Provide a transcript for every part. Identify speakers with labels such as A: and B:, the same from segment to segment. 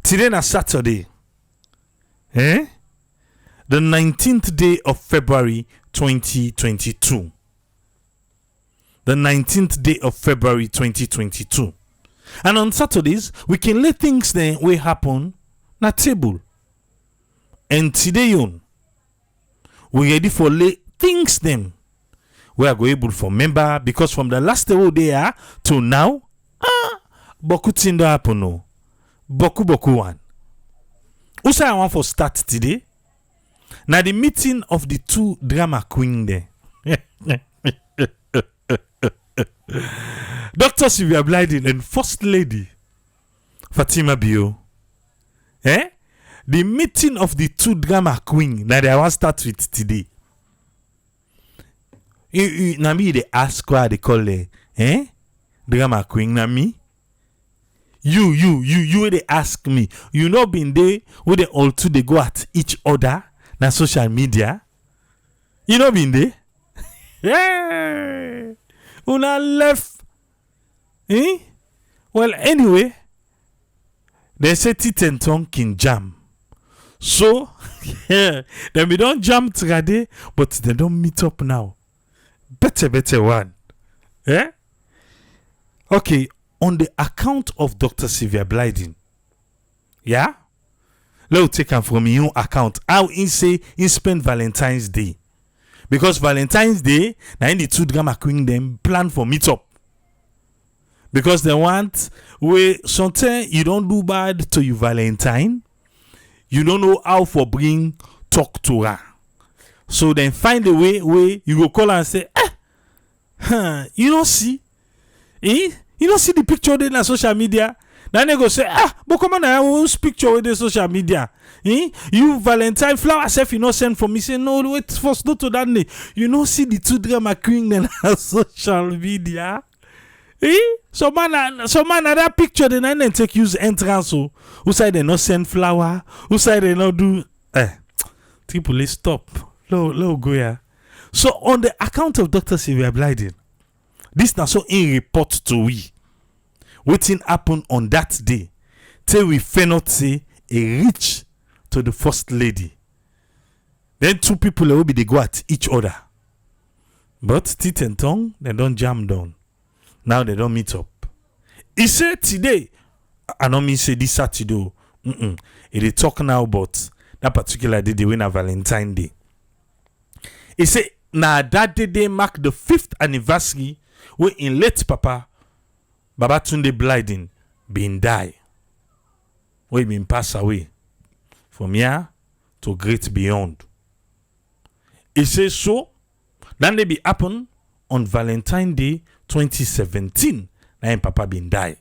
A: Today na Saturday. The 19th day of February 2022. The 19th day of February 2022. And on Saturdays, we can let things then will happen na table. And today we ready for lay things them. We are going able for member because from the last day they are to now, boku tindo happen no. Boku one. Who say I want for start today? Now the meeting of the two drama queen there. Dr. Sylvia Blyden and First Lady Fatima Bio. The meeting of the two drama queen. Now they want start with today. Now me they ask why they call it drama queen. Now me. You they ask me. You know been there where they all two they go at each other na social media. You know been there? Yeah. Una left. Well, anyway, they say teeth and tongue can jam. So, then we don't jam today, but they don't meet up now. Better one. Okay, on the account of Dr. Sylvia Blyden. Yeah? Let's take him from your account. How he say he spend Valentine's Day. Because Valentine's Day, now in the two drama queen them plan for meet up. Because they want where sometimes you don't do bad to your Valentine. You don't know how for bring talk to her. So then find a way where you go call her and say, you don't see? You don't see the picture there on social media? Then they go say, but come on, I won't picture with the social media. You Valentine flower self, you know send for me. Say, no, wait, first not to that day. You know see the two drama queen then on social media. So man that picture then take use entrance. So who say they not send flower? Who say they not do Triple A stop. Low go here. So on the account of Dr. Sylvia Blyden, this now so in report to we. Waiting happen on that day till we fail not say a reach to the First Lady. Then two people will be they go at each other. But teeth and tongue, they don't jam down. Now they don't meet up. He said today, I don't mean say this Saturday. They talk now about that particular day they win a Valentine Day. He said now that day they mark the 5th anniversary where in late Papa Babatunde Blyden been die. Where been pass away. From here to great beyond. He says so. Then they be happen on Valentine Day 2017. Now Papa been die.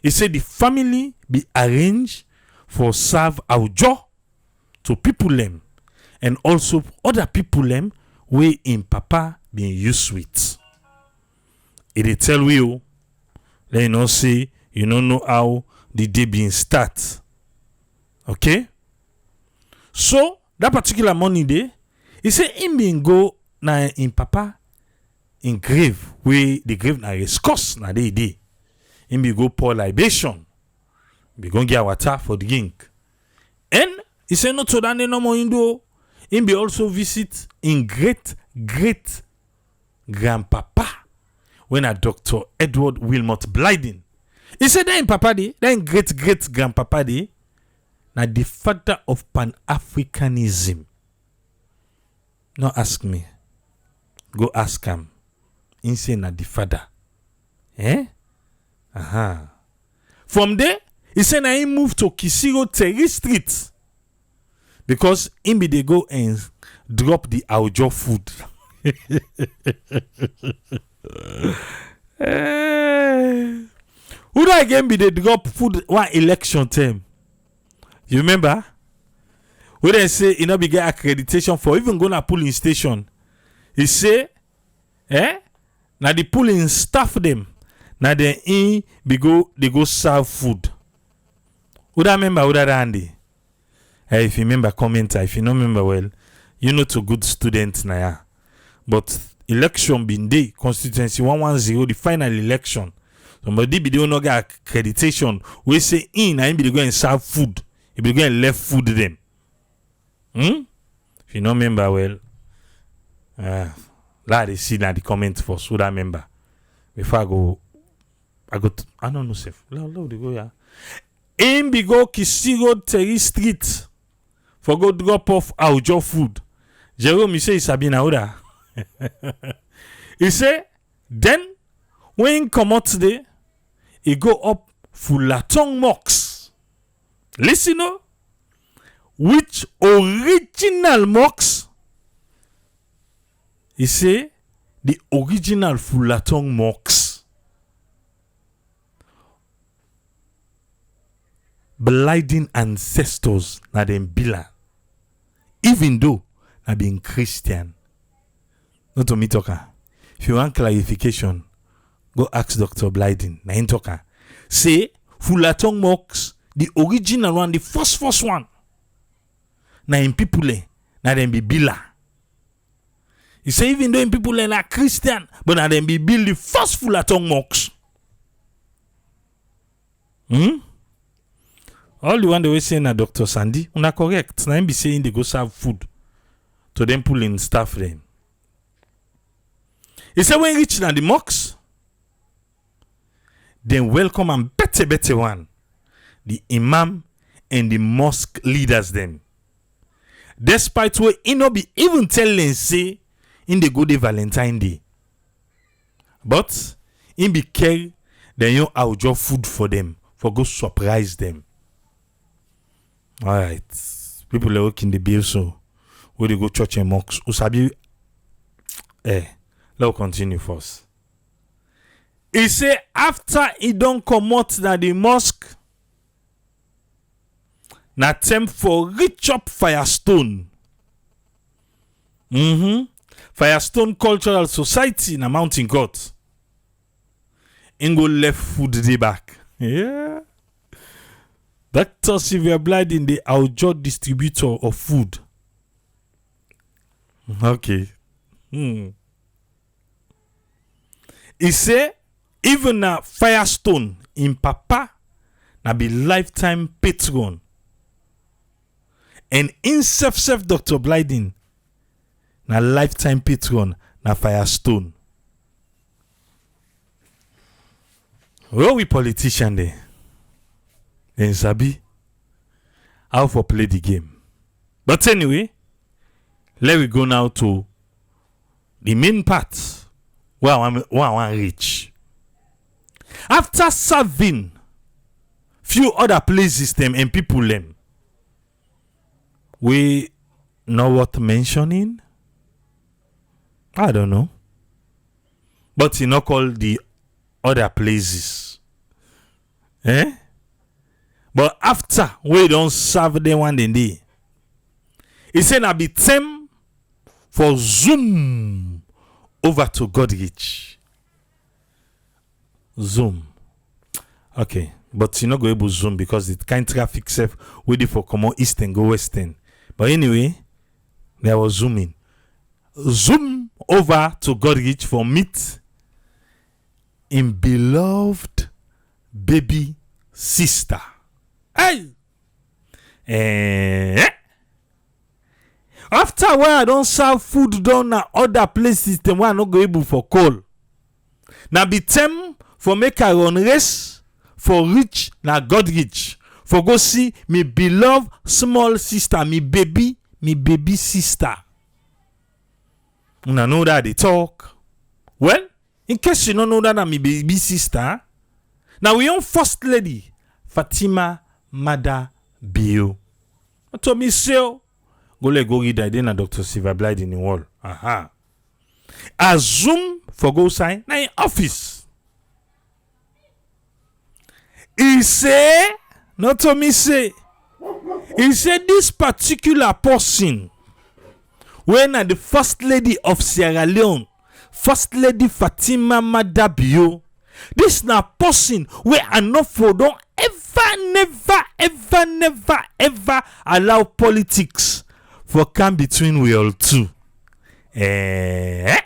A: He said the family be arranged for serve aujo to people them and also other people them where in Papa been used with. It they tell you, let you know say you don't know how the day being start. Okay? So that particular morning day, he say him being go na in Papa in grave where the grave na discuss na day. Him be go pour libation. Be go get water for the ink. And he say no to that no more indo. Him be also visit in great grandpapa when a Dr. Edward Wilmot Blyden. He said that in Papa day, then great grandpapa day, na the father of Pan-Africanism. No ask me. Go ask him. He say na the father. From there, he said na he moved to Kisiro Terry Street. Because him be they go and drop the Aujo food. Who that again be they drop food one election time? You remember? When they say you know be get accreditation for even going to polling station. He say, now the polling staff them. Now they go serve food. Who that remember who that Andy? If you remember, commenter. If you don't remember well, you know to good students now. But election been day constituency 110 the final election. Somebody be the no get accreditation. We say in I be the go and serve food. He be the go and left food them. If you not remember well, let us see that the comment for so that member. Before I don't know safe. Let they go yeah. In be go Kisigo Terry Street for go drop off our food. Jerome, he say Sabina Oda. He say then when he come out today, he go up Fulaton Mox. Listen, no? Which original Mox? He say the original Fulaton Mox. Blyden ancestors na them bila. Even though na being Christian. Not to me talker. If you want clarification, go ask Dr. Blyden. Na him talker. Say Fulaton Mox, the original one, the first one. Na in people na them be bila. He say even though in people are Christian, but na them be build the first Fulaton Mox. All the one they were saying na Dr. Sandy, una correct. Na him be saying they go serve food to them pulling staff them. He said when reach na the mosque, then welcome and better one, the imam and the mosque leaders them. Despite what he no be even telling say in the good day Valentine Day, but in be care then you outjo food for them for go surprise them. All right, people are working the bill so where they go church and mosque. Usabi, let's continue first. He say after he don't come out na the mosque, na attempt for reach up Firestone. Firestone Cultural Society na Mountain Court. In go left food day back. Yeah. Dr. Sylvia Blyden, the outdoor distributor of food. Okay. He say even na Firestone in Papa na be lifetime patron. And in self Dr. Blyden na lifetime patron na Firestone. Well, we politician there. Then sabi how for play the game. But anyway, let we go now to the main part where I want reach. After serving few other places them and people them, we know what mentioning. I don't know, but you know call the other places, But after we don't serve them one day, he said I be time for zoom over to Godrich. Zoom. Okay, but you not go able to zoom because it kind traffic safe waiting for come on eastern go western. But anyway, there was zooming. Zoom over to Godrich for meet in beloved baby sister. Hey! After where I don't serve food down na other places, then why I not go able for call. Now be time for make I run race for reach na Godrich for go see me beloved small sister, me baby sister. Una know that they talk. Well, in case you don't know that me baby sister, now we own first lady Fatima Mada Bio. To me say, go let go read that na Dr. Sylvia Blyden in the wall. Aha. A zoom for go sign na in office. He say, not to me say, he said this particular person, when the first lady of Sierra Leone, First Lady Fatima Mada Bio, this na person where enough for don't ever allow politics for come between we all two. Yeah.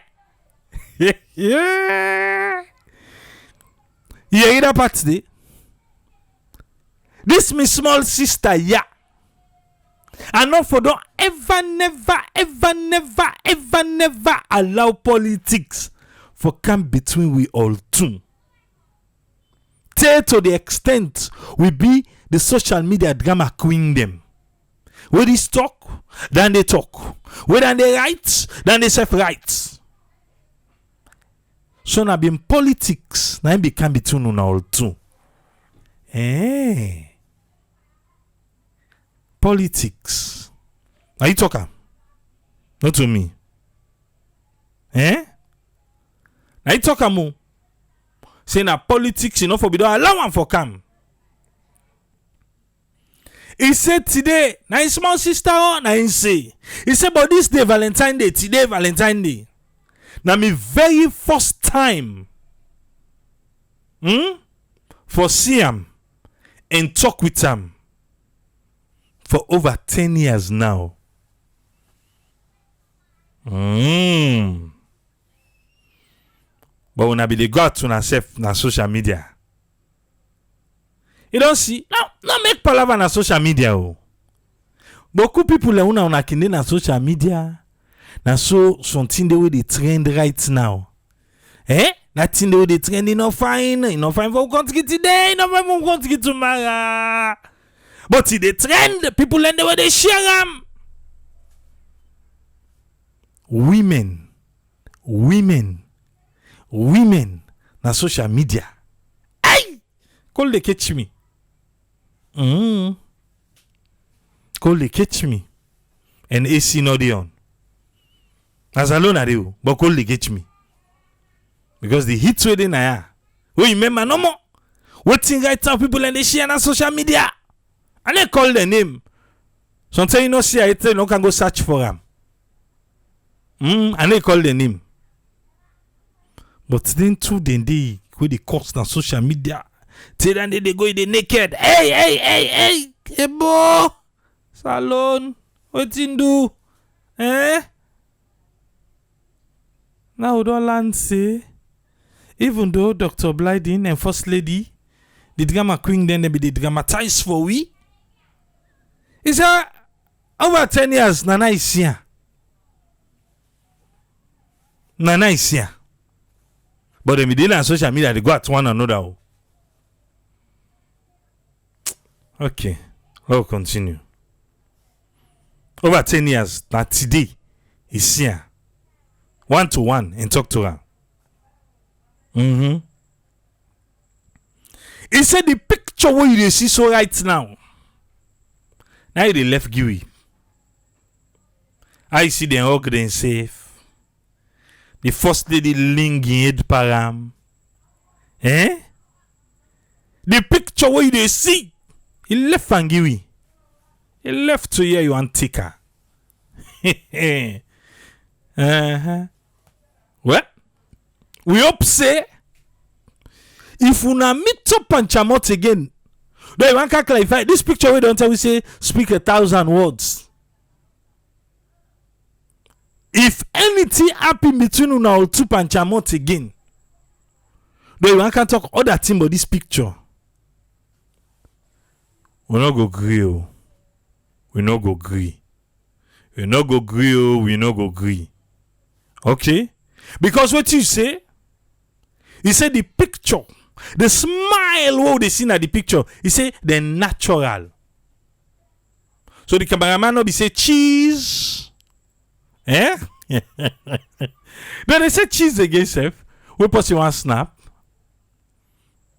A: You hear that part today? This me small sister, yeah. And not for don't ever, never allow politics for come between we all two. Till to the extent we be the social media drama queen them. Where they talk, then they talk. Where they write, then they self write. So now being politics, now become between you all two. Politics. Are you talking? Not to me. Are you talking more? Say na politics, you know, for we don't allow one for come. He said today, na his small sister, na him say. He said, but this day, Valentine Day, today, Valentine Day. Now, my very first time for see him and talk with him for over 10 years now. But when I be the God to myself na social media, you don't see, no make palaver na social media. Beaucoup people una kinde na social media. Na so something the way they trend right now. That thing the way they trend fine for country today, no fine for country tomorrow. But see the trend, people and the way they share them. Women na social media. Ay! Call they catch me. Call they catch me. And AC not the on. As alone are you, but call they catch me. Because the hits within I we remember no more. Waiting right now, people and they share on social media. And they call the name. Sometimes you know see it, you can go search for them. And they call the name. But then too then they with the cost on social media. Till then they go in the naked. Hey, boy. Salon. What you do? Now don't land say. Even though Dr. Blyden and First Lady, the drama queen then they be dramatized for we. It's over 10 years, Nana is here. But the media and social media, they go at one another. Okay, we'll continue. Over 10 years, that today is here. 1-to-1 and talk to her. He said the picture where you see so right now. Now they left Giwi. I see them hug them safe. The First Lady linging head param. The picture where you see. He left Giwi. He left to hear you and take her. Well, we hope say if we na meet up and chamot again, though you want to clarify this picture we don't tell we say speak 1,000 words. If anything happen between una or two and chamot again, though you want to talk other thing about this picture, we not go agree. We not go agree. We not go agree. We not go agree. Okay? Because what you say, he said the picture, the smile what they see at the picture, he said they're natural. So the cameraman will be say cheese. Then they say cheese again, Seth. We put you one snap.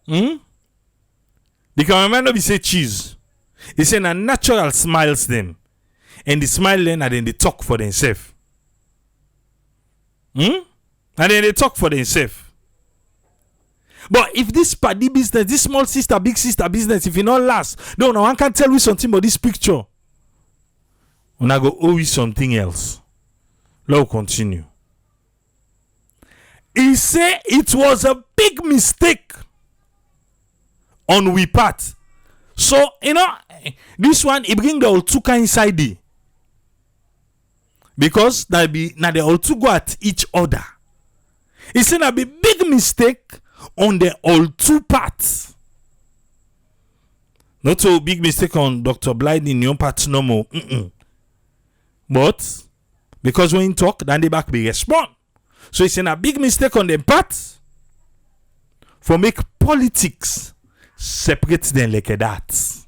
A: The cameraman will be say cheese. He said a natural smiles them. And the smile then and then they talk for themselves. And then they talk for themselves. But if this paddy business, this small sister, big sister business, if it not last, no one can tell you something about this picture. When I go owe you something else. Let's continue. He said it was a big mistake on we part. So, this one, he bring the Oltuka inside it. Because now they all two go at each other. He said that be big mistake on the all two parts. Not a big mistake on Dr. Blyden in your part no more. But because when you talk, then they back be respond. So it's a big mistake on the part for make politics separate them like that.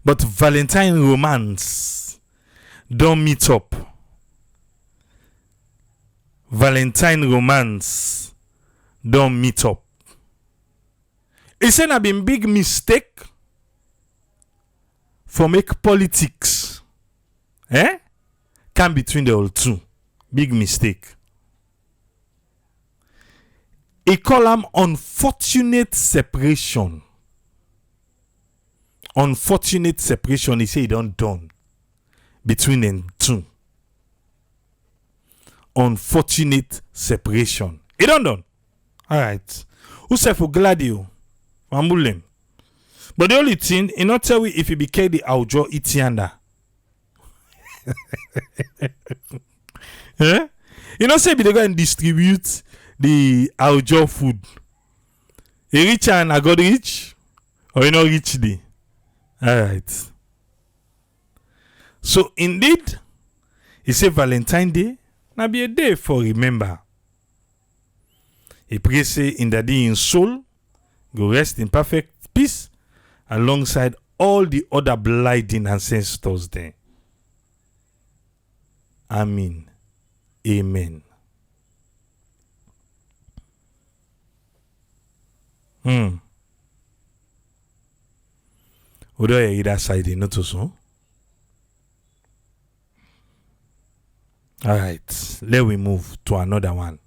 A: But Valentine romance don't meet up. Valentine romance don't meet up. It's a big mistake for make politics come between the all two. Big mistake. He call them unfortunate separation. Unfortunate separation, he say he don't done between them two. Unfortunate separation. He don't done. Alright. Who say for Gladio? Mambulem. But the only thing, he not tell you if he became the Aujo Itianda. You know say they go and distribute the Aujo food. A rich and I got rich, or you know rich day. Alright. So indeed, he say Valentine Day na be a day for remember. He pray say in the day in soul go rest in perfect peace alongside all the other Blyden ancestors there. Amen. Amen. Would I either side not so? All right, let we move to another one.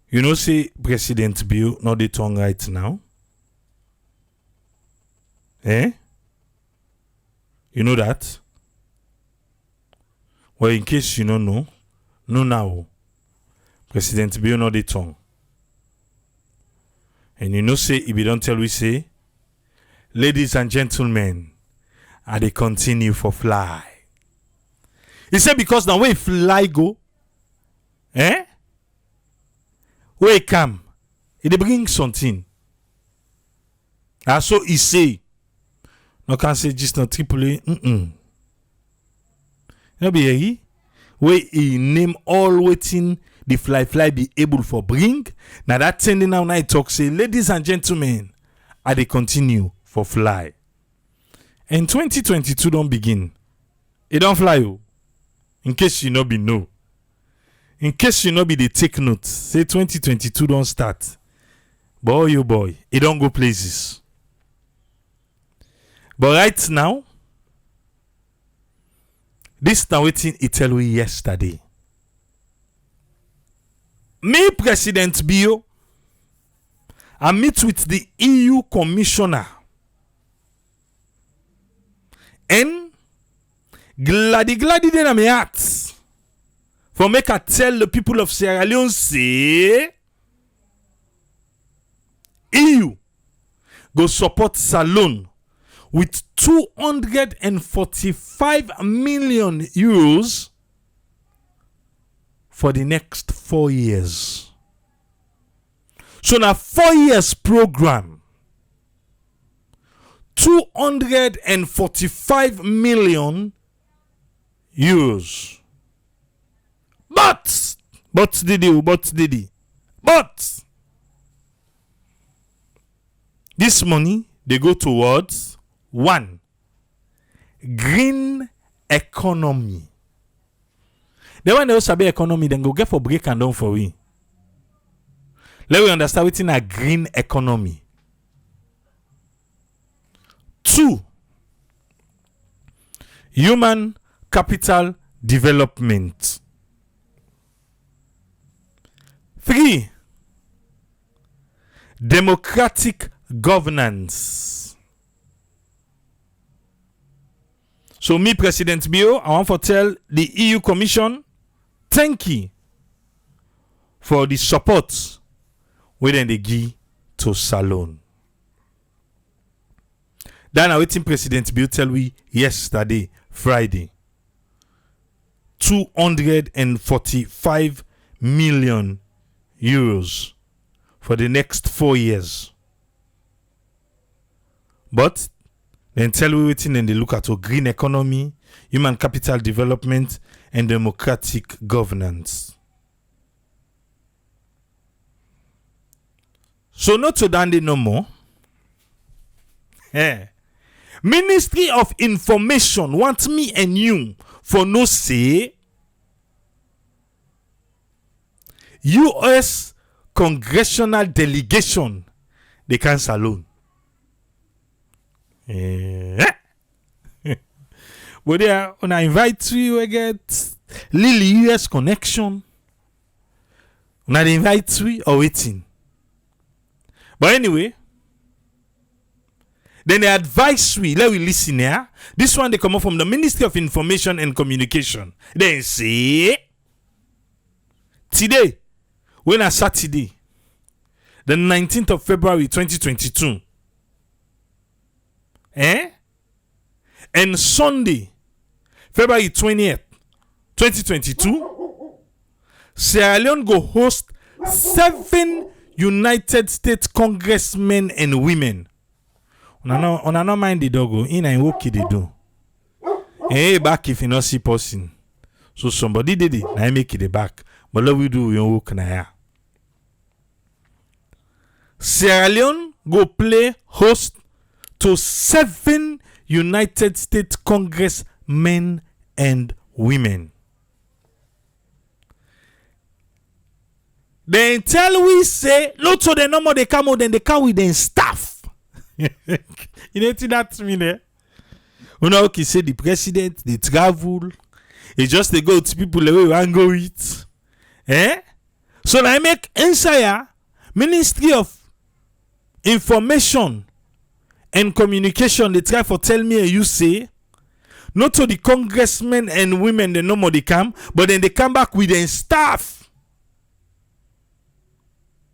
A: You know, see President Bill not the tongue right now. You know that? Well, in case you don't know now. President Bill not the tongue. And you know, say, if you don't tell we say, ladies and gentlemen, and they continue for fly. He said because now where fly go, where it come, it bring something. And so he say, no can say just not triple A. No be here. Where he name all waiting the fly be able for bring. Now that thing now I talk say, ladies and gentlemen, and they continue for fly. And 2022 don't begin. It don't fly you. In case you not be know. In case you not be the take note. Say 2022 don't start. Boy, you boy. It don't go places. But right now, this now waiting it tell we yesterday. Me, President Bio, I meet with the EU Commissioner. And glady then I'm heart for make I tell the people of Sierra Leone say EU go support Salone with 245 million euros for the next 4 years. So now 4 years program. 245 million euros. But this money they go towards one, green economy. The one they also be economy then go get for break and down for we. Let we understand what's in a green economy. 2, human capital development. 3, democratic governance. So me, President Bio, I want to tell the EU Commission, thank you for the support within the give to Salone. Then I waiting President Bill tell we yesterday, Friday. 245 million euros for the next 4 years. But then tell we waiting and they look at green economy, human capital development, and democratic governance. So not to dandy no more. Ministry of Information want me and you for no say US congressional delegation they cancel alone. But there, when I invite you, I get Lily US connection. When I invite you or waiting. But anyway, then they advise we, let we listen here. This one they come up from the Ministry of Information and Communication. They say, today, when a Saturday, the 19th of February 2022, and Sunday, February 20th, 2022, Sierra Leone go host 7 United States congressmen and women. On no mind the dog in and work they do. Hey, back if you not see person. So somebody did it, I make it back. But what we do your work na. Sierra Leone go play host to 7 United States congressmen and women. Then tell we say, look to the number they come out, then they come with their staff. You know that mean eh? You know okay say the president they travel. It's just they go to people the way we want go with. So I make answer Ministry of Information and Communication they try for tell me you say not to the congressmen and women the number they come, but then they come back with their staff.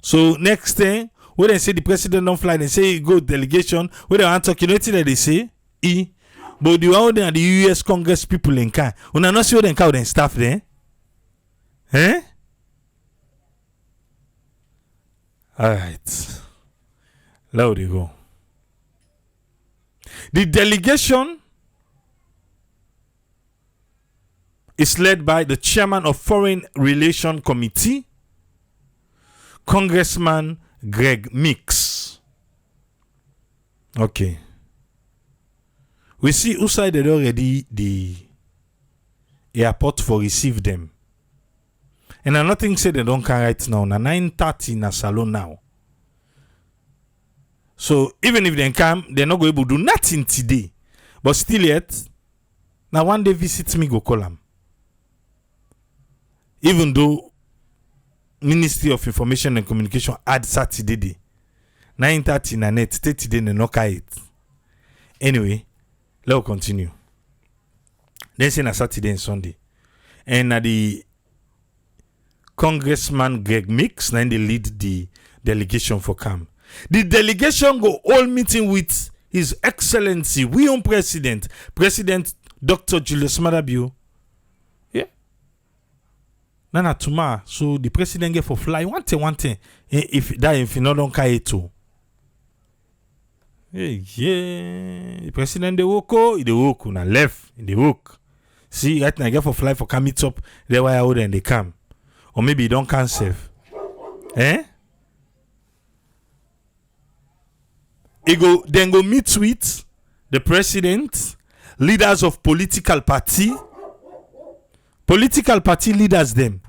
A: So next thing when they say the president don't fly, they say go delegation. When they want to talk, you know what they say? But the one and the US Congress people in car. When I not see what they car and staff there. Alright. There we go. The delegation is led by the chairman of Foreign Relations Committee, Congressman Greg Mix. Okay. We see outside already the airport for receive them. And I nothing say they don't come right now. Na 9:30 na salon now. So even if they come, they're not going to do nothing today. But still yet, now one day visit me go call them. Even though Ministry of Information and Communication add Saturday 9:30 na net 30 day no it. Anyway, let's continue. Then say na Saturday and Sunday. And the Congressman Greg Mix now they lead the delegation for CAM. The delegation go all meeting with His Excellency, we own President Dr. Julius Madabio. Yeah. Nana Tuma. So the president get for fly one thing. If you not don't carry too. Yeah. The president the walk na left in the walk. See, right now get for fly for come it up. They why out and they come. Or maybe you don't cancel. Then go meet with the president, leaders of political party leaders them.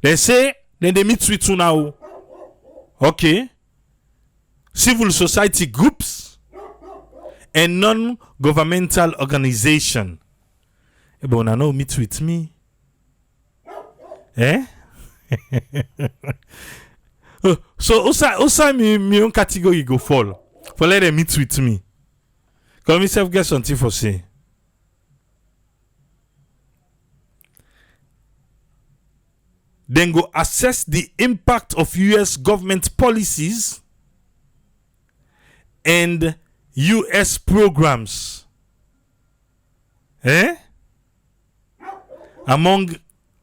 A: They say, then they meet with you now. Okay. Civil society groups and non-governmental organization. But when I know meet with me. So also me own category go fall. For let them meet with me. Come myself get something for say. Then go assess the impact of US government policies and US programs. Among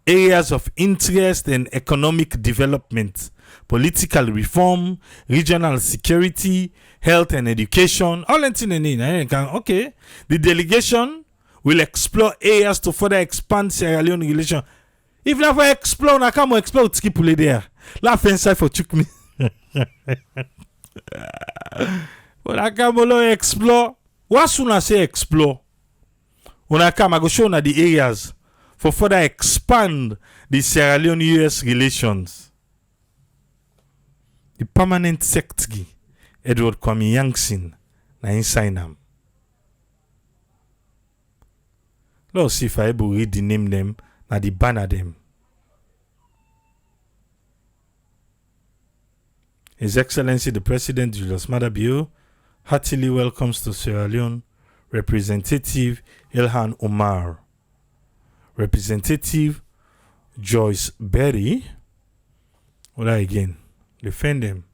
A: areas of interest and economic development, political reform, regional security, health and education, all okay. The delegation will explore areas to further expand Sierra Leone relations. If never explore, I can't explore Skipule there. La fensa for chuk me. But I can't explore. What soon I say explore? When I come, I go show na the areas for further expand the Sierra Leone-US relations. The permanent secretary, Edward Kwame Yankson, na inside them. Let's see if I able read the name them, na the banner them. His Excellency the President Julius Maada Bio heartily welcomes to Sierra Leone Representative Ilhan Omar, Representative Joyce Berry. What again? Defend them.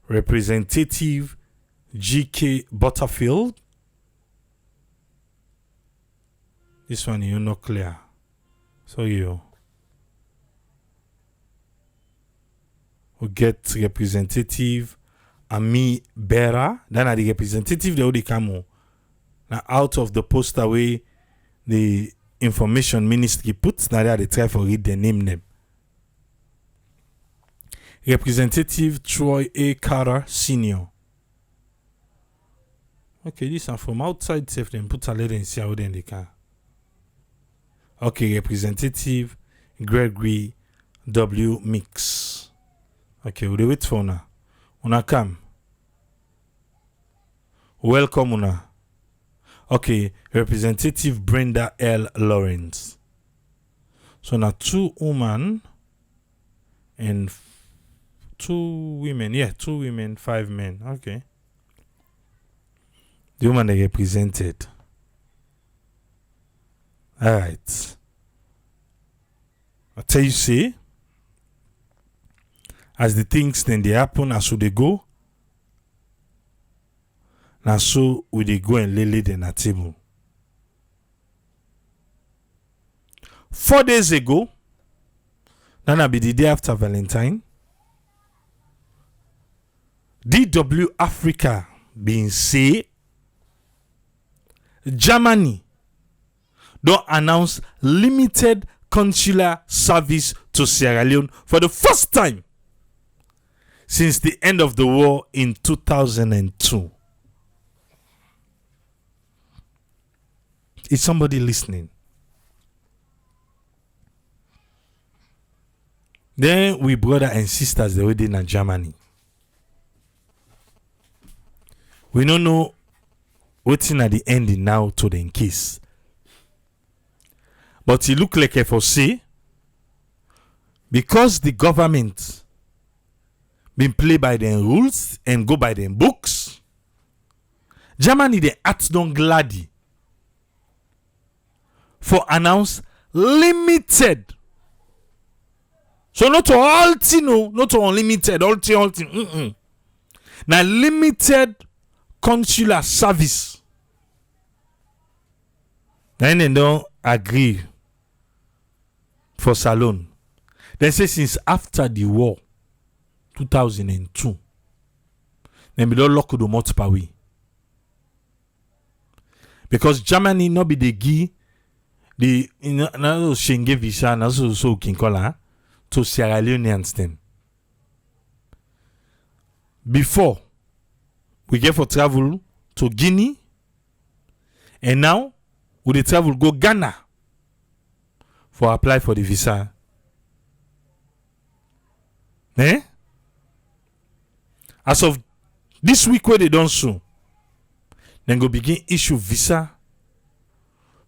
A: Representative G.K. Butterfield. This one you're not clear. So you will get Representative Ami Bera. Then are the representative they already come now out of the poster way the information ministry puts. Now they try to read the name. Representative Troy A. Carter Sr. Okay, this one from outside safe then put a letter and see how then they can. Okay, Representative Gregory W. Mix. Okay, we'll wait for now. Una come. Welcome, Una. Okay, Representative Brenda L. Lawrence. So now 2 women and 2 women. Yeah, 2 women, 5 men. Okay. The woman they represented. All right. I tell you, say, as the things then they happen, as so they go, now so we they go and lay them at table. 4 days ago, that'll be the day after Valentine, DW Africa being say Germany don't announce limited consular service to Sierra Leone for the first time since the end of the war in 2002. Is somebody listening? Then we brother and sisters they already in Germany. We don't know what's in at the ending now to the case. But it look like for say because the government been play by their rules and go by their books, Germany they act don gladdy for announce limited. So not to all no, not to unlimited, all thing. Now limited consular service. Then they don't agree for Salon. They say since after the war, 2002, then we don't lock the multiple way. Because Germany not be the give the Schengen visa and also so can call her to Sierra Leoneans them. Before we get for travel to Guinea, and now we dey travel go Ghana for apply for the visa. As of this week where they don't so, then go begin issue visa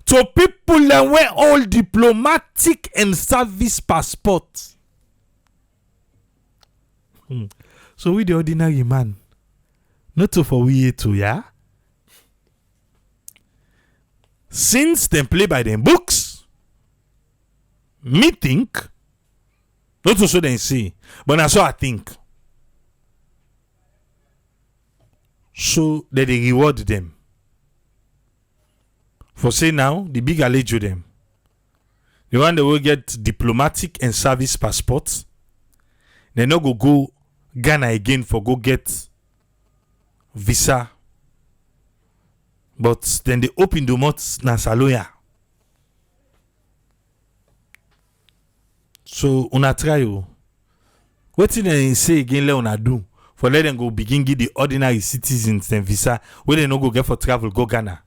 A: to people that wear all diplomatic and service passports. So we the ordinary man, not to for we to yeah. Since them play by them books, me think, not to so they see, but that's what I think. So that they reward them For say now, the big alejo them. The one that will get diplomatic and service passports. They no go Ghana again for go get visa. But then they open the mouth na saloya. So una try o. Wetin dem say again let una do for let them go begin give the ordinary citizens them visa wey they no go get for travel go Ghana.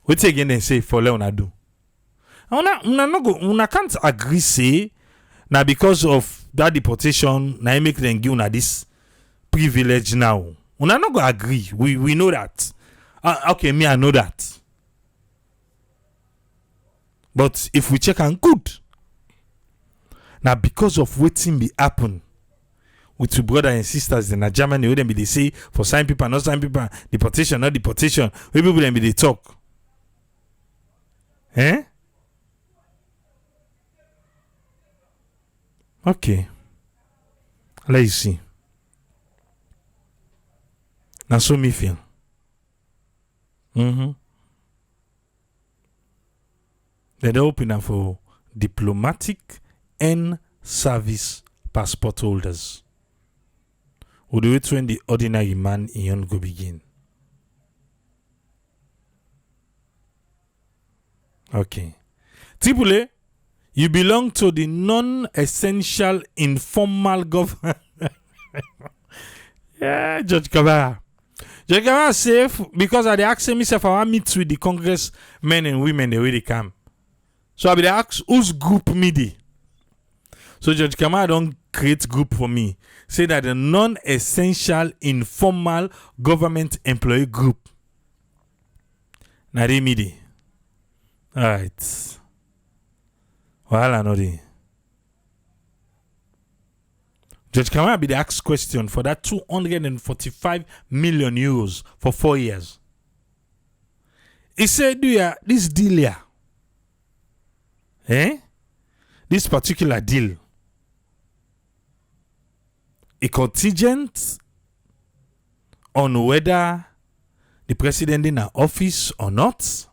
A: Wetin again dem say for let una do? Una can't agree say now because of that deportation now make them give una this privilege now. Una not go agree. We know that. Okay, me I know that. But if we check and good, now because of wetin be happen with your brother and sisters in Germany, we them be they say for sign people, not sign people, deportation, not deportation. We people them be they talk. Eh? Okay. Let's see. Now so me feel. Then they open up for diplomatic and service passport holders. Would do it when the ordinary man in go begin. Okay. Triple A, you belong to the non-essential informal government. Yeah, Judge Kabara. Judge Kabara safe because I asked him if I want meet with the congressmen and women the way they come. So I be ask whose group me dey. So Judge Kamara don't create group for me. Say that the non-essential informal government employee group. Na dey me dey. Alright. Wahala no dey. Judge Kamara be the asked question for that 245 million euros for 4 years. He said, do ya this deal here? This particular deal, a contingent on whether the president in an office or not.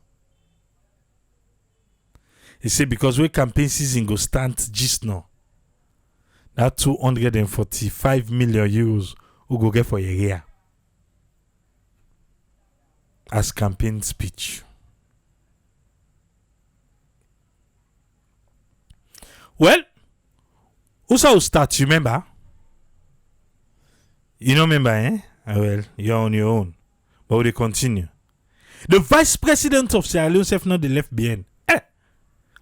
A: He said because we campaign season go start just now. That 245 million euros we go get for a year as campaign speech. Well, also will start, you remember? You don't remember, eh? Well, you're on your own. But we continue. The vice president of Sierra Leone have not left behind.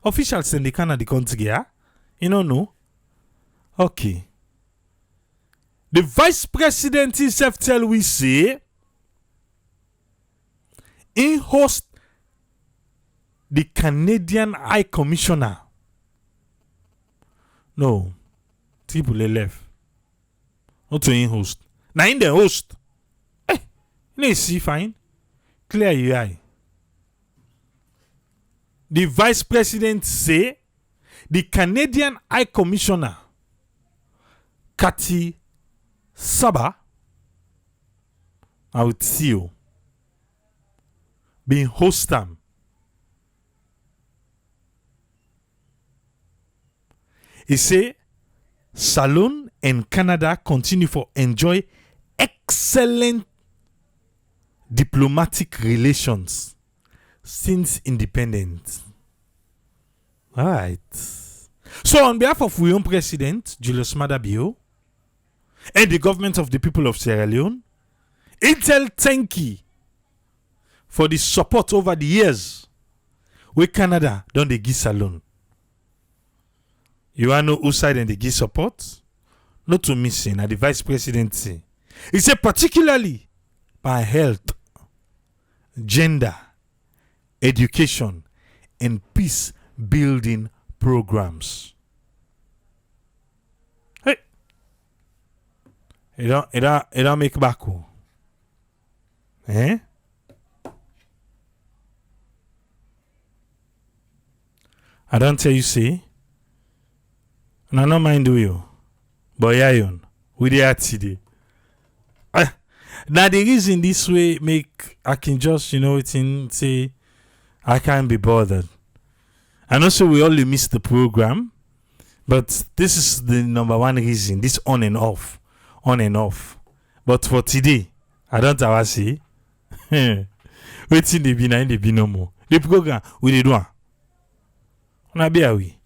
A: Officials in the Canada country, yeah? You don't know? Okay. The vice president himself tell we say he host the Canadian High Commissioner. No. People left. Not to in host. Now in the host. You see fine. Clear your eye. The vice president say the Canadian High Commissioner Cathy Saba out CEO being host them. He say Salon and Canada continue for enjoy excellent diplomatic relations since independence. All right. So on behalf of our own president, Julius Maada Bio, and the government of the people of Sierra Leone, Intel thank you for the support over the years where Canada don't they give Salon. You want to know who side and they give support? Not to me saying, at the vice presidency. He said particularly by health, gender, education, and peace building programs. Hey, it don't make back. Eh? I don't tell you say. And I don't mind you. But yeah, we dey at today. Now the reason this way make I can just it's in say I can't be bothered. I know so we only miss the program, but this is the number one reason. This on and off. But for today, I don't have to say. Waiting the be na be no more. The program we did one. Na be we.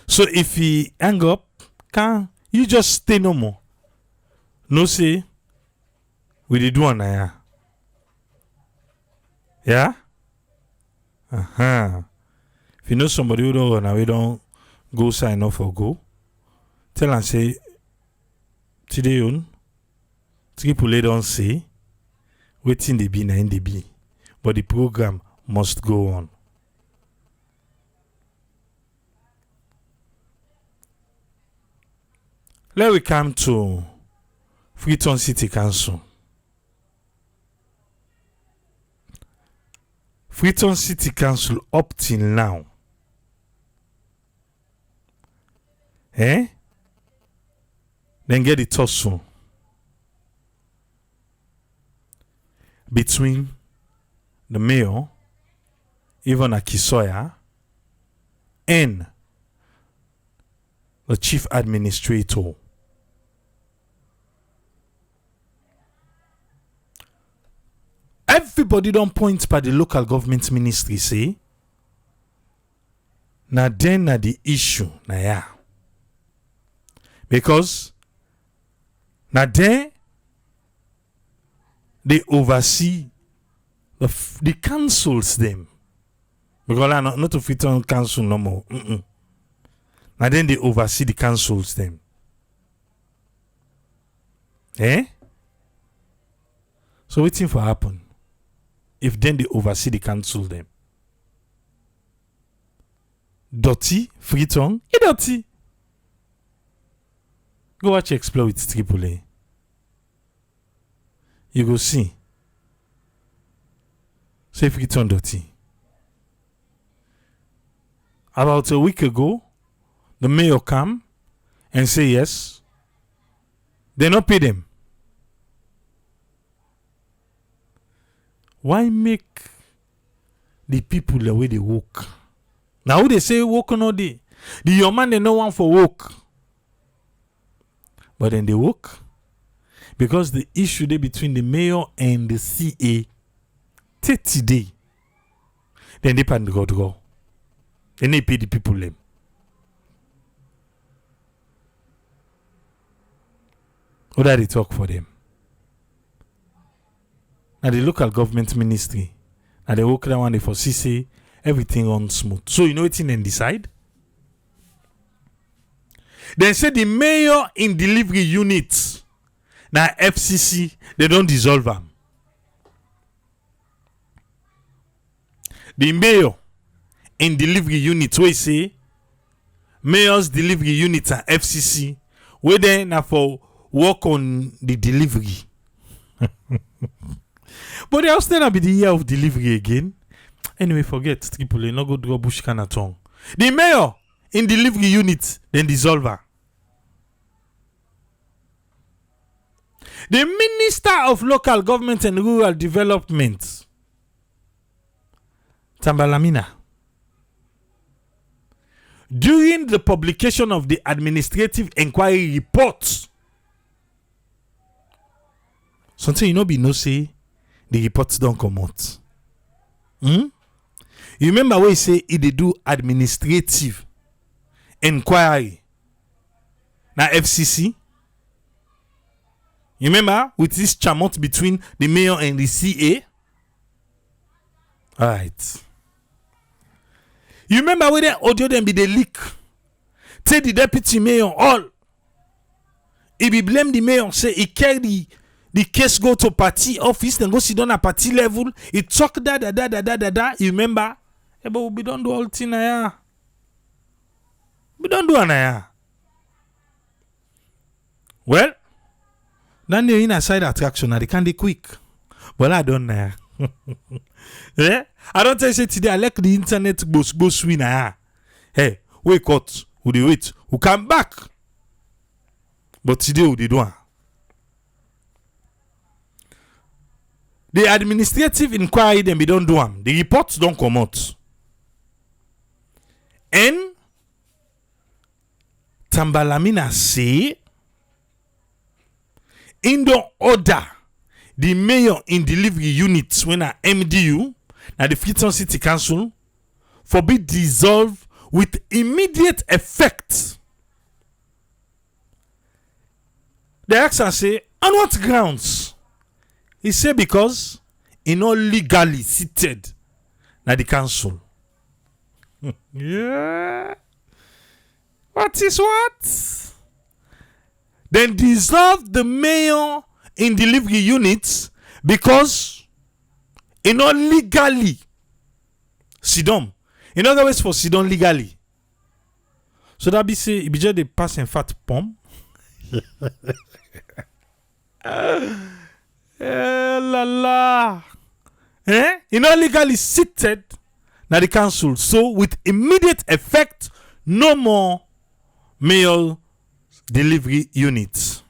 A: So if he hang up, can you just stay no more? No say we did one na yeah. If you know somebody who don't run away, don't go sign off or go. Tell and say today on people don't say waiting the be na in the be. But the program must go on. Let we come to Freetown City Council. Freetown City Council up till now. Then get the tussle between the mayor, Ivan Akisoya, and the chief administrator. Everybody don't point by the local government ministry say na then na the issue na ya. Because na then they oversee the councils them. Because I'm not to fit on council no more. Now then they oversee the councils them. So waiting for happen. If then they oversee the council them. Dirty, Freetown, dirty. Go watch Explore with AAA. You go see. Say Freetown dirty. About a week ago, the mayor come and say yes. They not pay them. Why make the people the way they work? Now who they say work on all day? The your man they no one for work. But then they work. Because the issue there between the mayor and the CA 30 days. Then they pan go to go. Then they pay the people them. What do they talk for them? Now the local government ministry, and they work that one for CC, everything on smooth. So you know it's in and decide. Then say the mayor in delivery units, now FCC, they don't dissolve them. The mayor in delivery units, we say mayor's delivery units and FCC, we then now for work on the delivery. But they also still be the year of delivery again. Anyway, forget Tripoli, no go draw bush can at all. The mayor in delivery unit, then dissolve her. The Minister of Local Government and Rural Development, Tambalamina, during the publication of the administrative inquiry report, something you know be no say the reports don't come out. You remember when he say he they do administrative inquiry now FCC? You remember with this chamot between the mayor and the CA? Alright. You remember when they audio them be the leak? Say the deputy mayor all. He be blame the mayor, say he carry the case go to party office, then go sit down at party level. He talk da. You remember? But we don't do all thing na. We don't do na. Well, then you're in a side attraction, and they can be quick. But I don't know. Yeah? I don't tell you say today I like the internet go swing na. Hey, wake up, who they wait, who come back. But today who they do? the administrative inquiry dem be don do am. The report don comot. And Tambalamina say in the order the mayor in delivery units when a MDU na the Freetown City Council for be dissolved with immediate effect. The action say on what grounds? He say because he not legally seated na the council. Yeah. What is what? Then dissolve the mayor in delivery units because he not legally sidon. In other words, for sidon legally. So that be say, it be just the pass and fat pump. La la. He not legally seated na the council. So with immediate effect, no more mayor delivery units.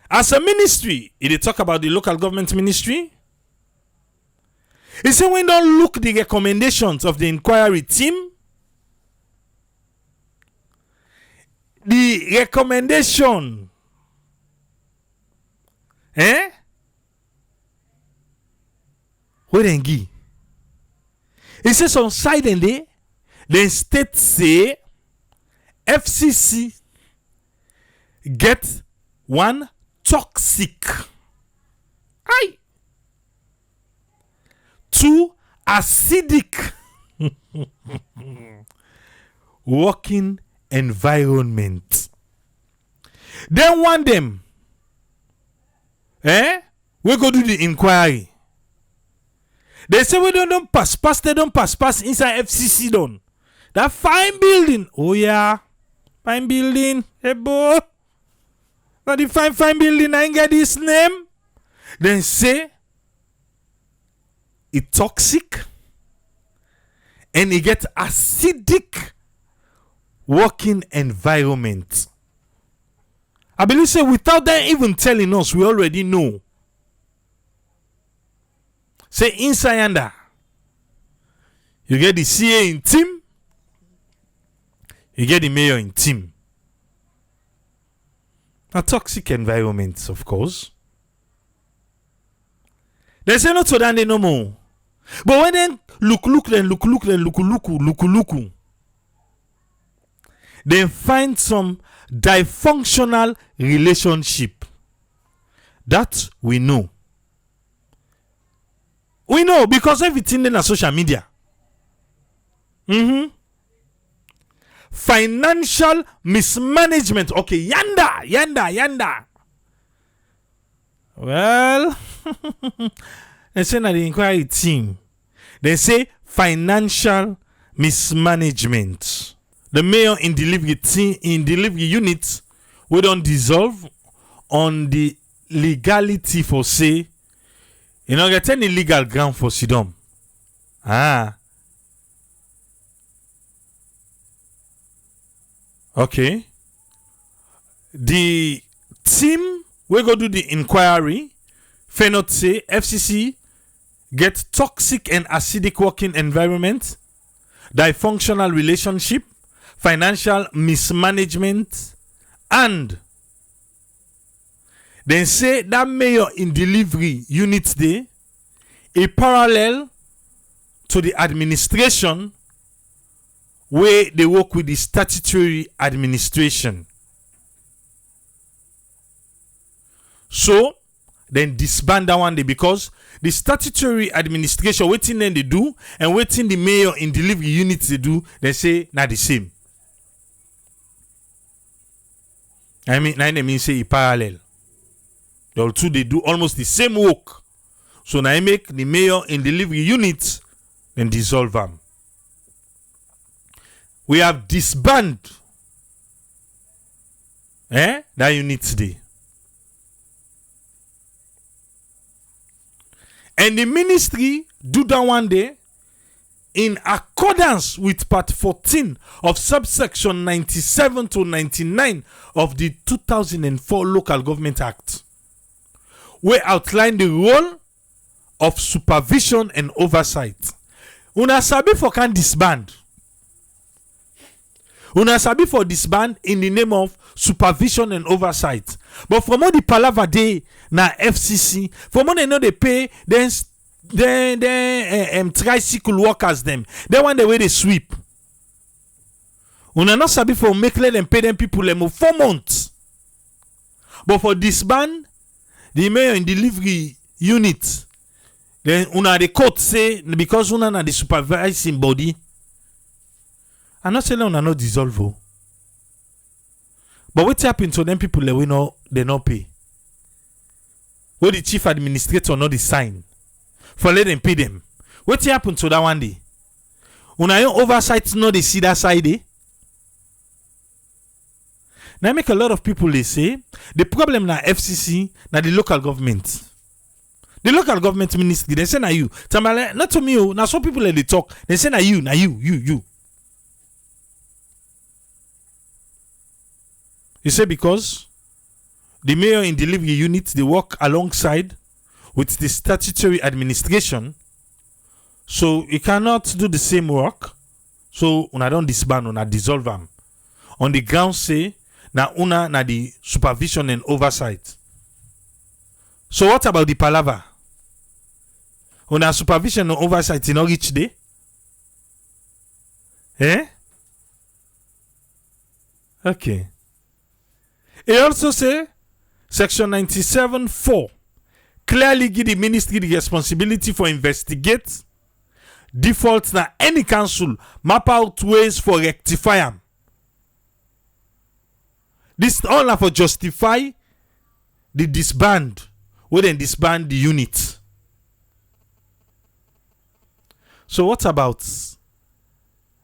A: As a ministry, they talk about the local government ministry. He said we don't look the recommendations of the inquiry team. The recommendation, what then give? He says on side and day, the state say FCC get one toxic, two acidic working environment. Then one them, we go do the inquiry. They say we don't pass, they don't pass inside FCC done. That fine building. Oh yeah. Fine building. Hey boy. But the fine building, I ain't get this name. Then say it toxic and it get acidic working environment. I believe say without them even telling us, we already know. Say inside yonder, you get the CA in team, you get the mayor in team. A toxic environment, of course. They say not so that they no more. But when then look, then find some dysfunctional relationship. That we know. We know because everything in social media. Financial mismanagement. Okay, yanda. Well, they say na the inquiry team. They say financial mismanagement. The mayor in delivery team in delivery units we don't dissolve on the legality for say you know get any legal ground for sidom. Okay. The team we go do the inquiry. Fair not say FCC get toxic and acidic working environment, dysfunctional relationship, financial mismanagement, and then say that mayor in delivery units day a parallel to the administration where they work with the statutory administration. So then disband that one day because the statutory administration waiting then they do and waiting the mayor in delivery units they do, they say not the same. I mean say parallel. The two they do almost the same work. So now I make the mayor in delivery units and dissolve them. We have disbanded that unit today. And the ministry do that one day in accordance with part 14 of subsection 97 to 99 of the 2004 Local Government Act. wey outline the role of supervision and oversight. Una sabi for can disband. Una sabi for disband in the name of supervision and oversight. But from all the palava dey na FCC, from all they know they pay, then tricycle workers them. They want the way they sweep. Una not sabi for make let them pay them people them 4 months. But for disband, the mayor in delivery unit, then una the court say because una na the supervising body. I'm not saying una no dissolve. Oh. But what happen to them people that we know they not pay? What the chief administrator not the sign for let them pay them? What happen to that one day? Una your oversight not the see that side. Eh? Now make a lot of people they say the problem na FCC na the local government. The local government ministry they say na you. Tamale not to me. Now some people they talk they say na you. You say because the mayor in delivery unit they work alongside with the statutory administration, so you cannot do the same work. So una don't disband, una dissolve them. On the ground say na una na the supervision and oversight. So what about the palava? Una supervision and oversight in all each day? Eh? Okay. It also say section 97(4) clearly give the ministry the responsibility for investigate defaults na any council map out ways for rectify them. This all na for justify the disband when they disband the unit. So what about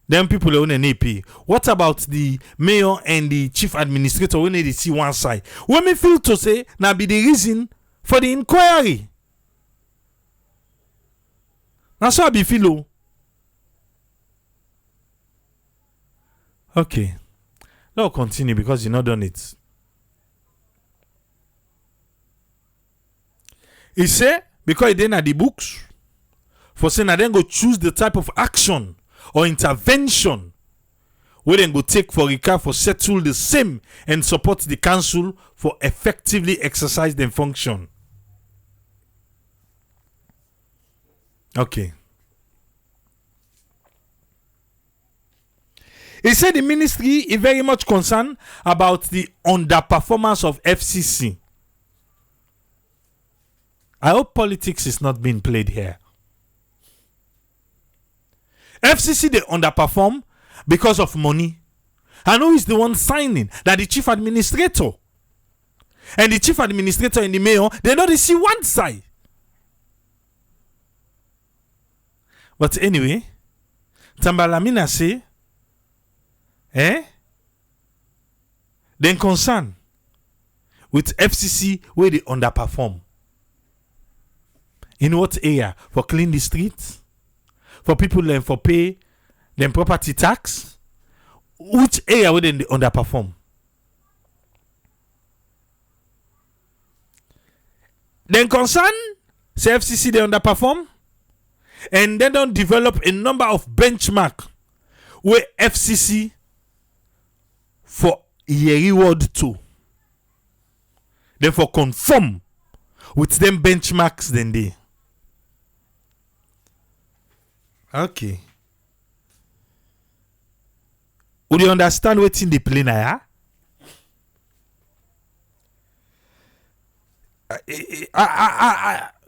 A: them people who own an AP? What about the mayor and the chief administrator when they see one side? When me feel to say now be the reason for the inquiry. That's how I be feel. Okay. Now continue because you not done it. He say because he didn't have the books for saying I then go choose the type of action or intervention we then go take for recap for settle the same and support the council for effectively exercise their function. Okay. He said the ministry is very much concerned about the underperformance of FCC. I hope politics is not being played here. FCC they underperform because of money. And who is the one signing? That the chief administrator. And the chief administrator and the mayor, they don't see one side. But anyway, Tambalamina say, then concern with FCC where they underperform. In what area? For clean the streets? For people for pay them property tax? Which area where they underperform? Then concern say FCC they underperform and they don't develop a number of benchmark where FCC for a reward to. Therefore conform with them benchmarks then they. Okay. Would you understand what's in the plane here?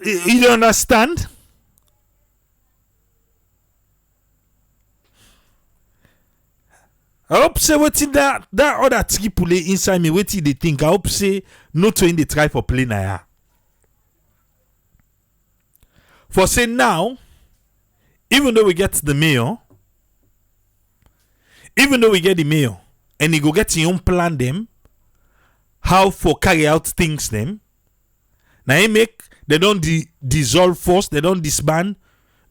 A: You understand? I hope say what's in that other triple inside me, what they think. I hope say no to in the try for plane here. For say now, even though we get the mayor, and he go get his own plan them, how for carry out things them. Now he make they don't dissolve force, they don't disband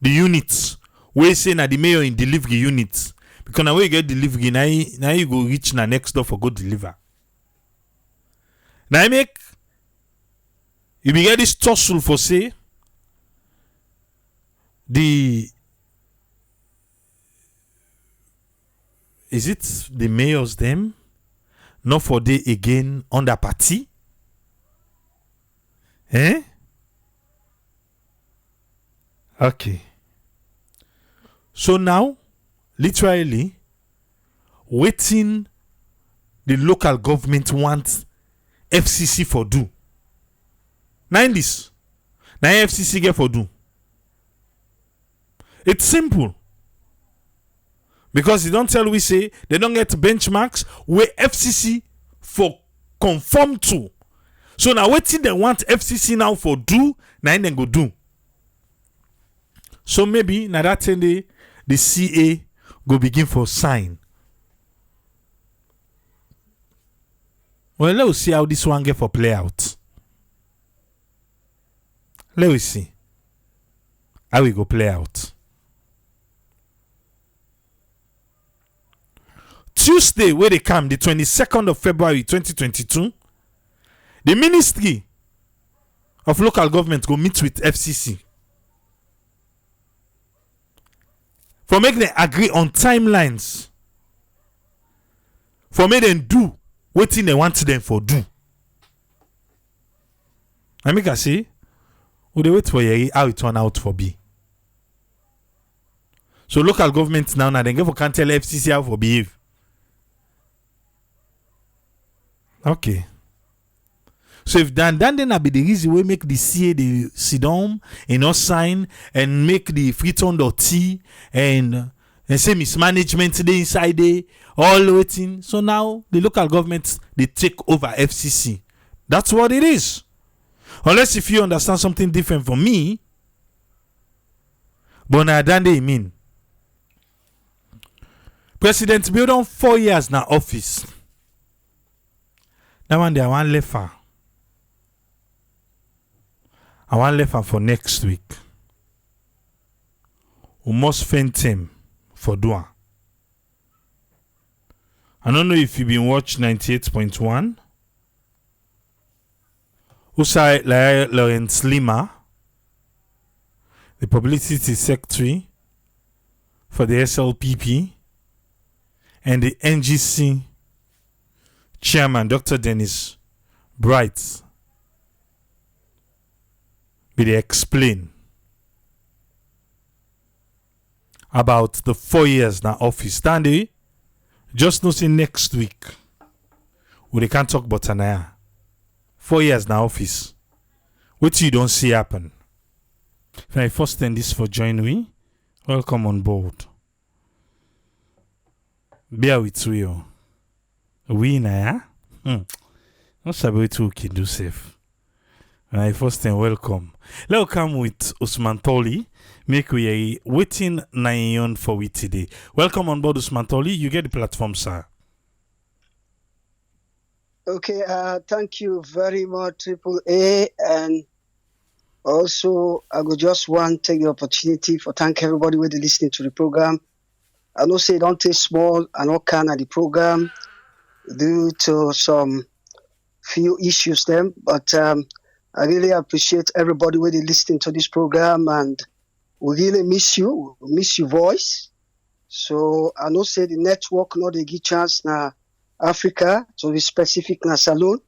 A: the units. We say na the mayor in delivery units. Because now we get delivery, now you go reach na next door for go deliver. Now he make You be get this tussle for say the is it the mayors them not for day again under party? Eh? Okay. So now, literally, waiting the local government wants FCC for do. Now this. Now FCC get for do. It's simple. Because they don't tell we say they don't get benchmarks where FCC for conform to. So now waiting they want FCC now for do, now then go do. So maybe now that time the CA go begin for sign. Well, let's see how this one get for play out. Let's see how we go play out. Tuesday, where they come, the 22nd of February 2022, the Ministry of Local Government go meet with FCC for make them agree on timelines for make them do wetin they want them for do. I make I say, we dey wait for how it turn out for be. So local government now they get for can tell FCC how for behave. Okay. So if then be the reason we make the CA the sit down and not sign and make the Freetown T and say mismanagement they inside there all waiting. So now the local government they take over FCC. That's what it is. Unless if you understand something different from me, but now then they mean President build on 4 years now office. That one day I want left her. I want left her for next week. We must faint him for doing. I don't know if you've been watching 98.1. Usai Lawrence Lima, the publicity secretary for the SLPP, and the NGC chairman, Dr. Dennis Bright, will explain about the 4 years now office. Dandy, just nothing next week. We can't talk about Anaya. 4 years now office. What you don't see happen. If I first send this for join we, welcome on board. Bear with you. We na not sabi to can do safe. When I first time welcome. Let's come with Usman Toli. Make we waiting 9 for we today. Welcome on board, Usman Toli. You get the platform, sir.
B: Okay, thank you very much, Triple A, and also I would just want to take the opportunity for thank everybody with listening to the program. I know say don't take small and all kind of the program due to some few issues them, but I really appreciate everybody with listening to this program, and we really miss you, miss your voice. So I know say the network not a give chance now. Africa, to be specific na salon,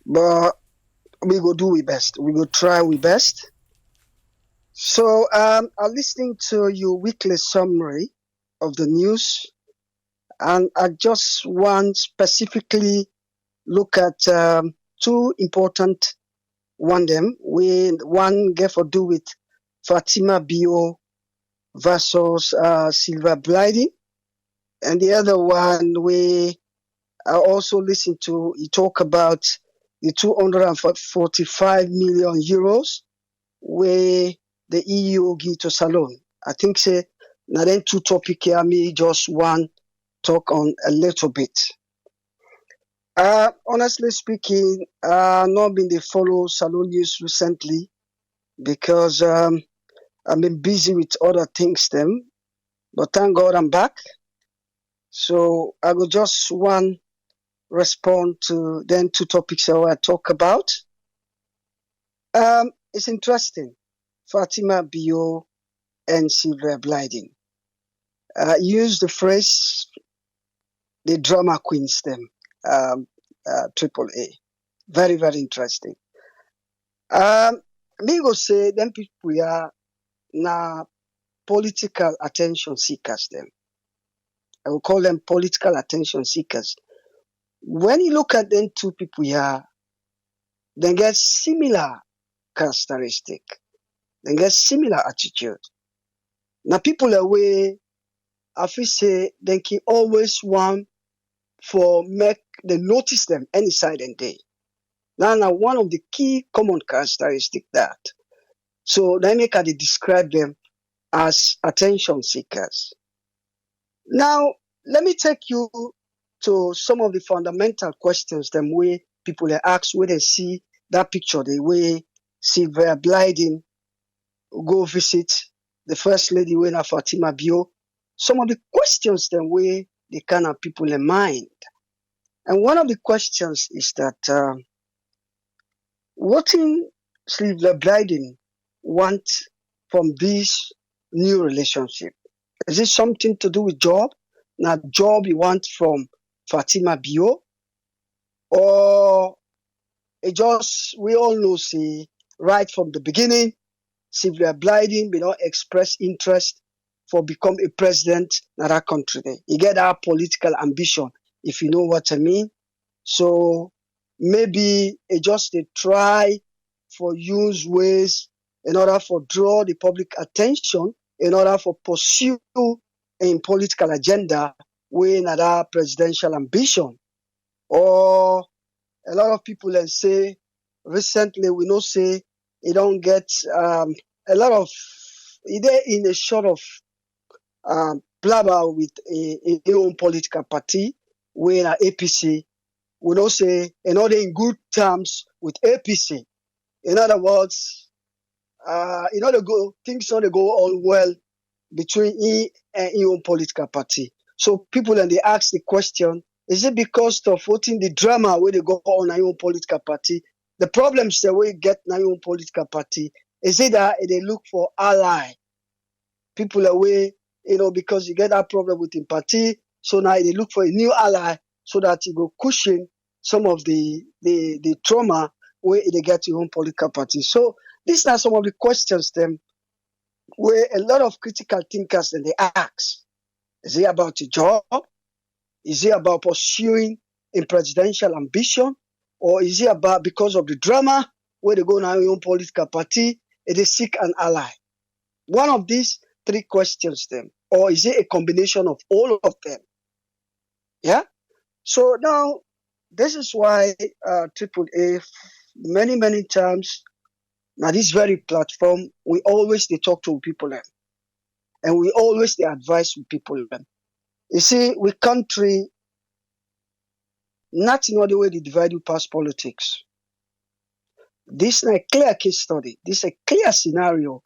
B: but we go do we best. We go try we best. So I'm listening to your weekly summary of the news, and I just want specifically look at two important one them. One get for do with Fatima Bio versus Sylvia Blyden, and the other one we I also listened to he talk about the 245 million euros where the EU give to Salon. I think say now then two topic here, me just one talk on a little bit. Honestly speaking, not been they follow Salon news recently because I've been busy with other things them. But thank God I'm back. So I will just one respond to then two topics I want to talk about. It's interesting. Fatima Bio and Sylvia Blyden use the phrase the drama queens them. Um, Triple A. Very, very interesting. Me go say them people are na political attention seekers them. I will call them political attention seekers. When you look at them two people here, they get similar characteristic. They get similar attitude. Now people away, I feel say they can always want for make they notice them any side and day. Now one of the key common characteristic that. So they make they describe them as attention seekers. Now let me take you to some of the fundamental questions them way people ask when they see that picture, the way Sylvia Blyden go visit the first lady when Fatima Bio. Some of the questions them way they kind of people in mind. And one of the questions is that what in Sylvia Blyden want from this new relationship? Is it something to do with job? Now job you want from Fatima Bio? Or it just we all know see right from the beginning Sylvia Blyden did not express interest for become a president in that country. You get that political ambition, if you know what I mean. So maybe it just a try for use ways in order for draw the public attention, in order for pursue a political agenda with another presidential ambition. Or a lot of people then say recently we know say you don't get a lot of either in a sort of blabber with a own political party when APC we know say and all in good terms with APC. In other words, in order to go things not to go all well between he and his own political party. So people then they ask the question, is it because of voting the drama where they go on our own political party? The problems that we get in our own political party, is it that they look for ally? People away, because you get that problem with the party, so now they look for a new ally so that you go cushion some of the trauma where they get your own political party. So these are some of the questions them where a lot of critical thinkers then they ask. Is it about a job? Is it about pursuing a presidential ambition? Or is it about because of the drama where they go now your own political party and they seek an ally? One of these three questions them. Or is it a combination of all of them? Yeah? So now this is why Triple A many, many times now this very platform we always they talk to people them. And we always they advise with people them. You see, we country not in the way they divide you past politics. This is a clear case study. This is a clear scenario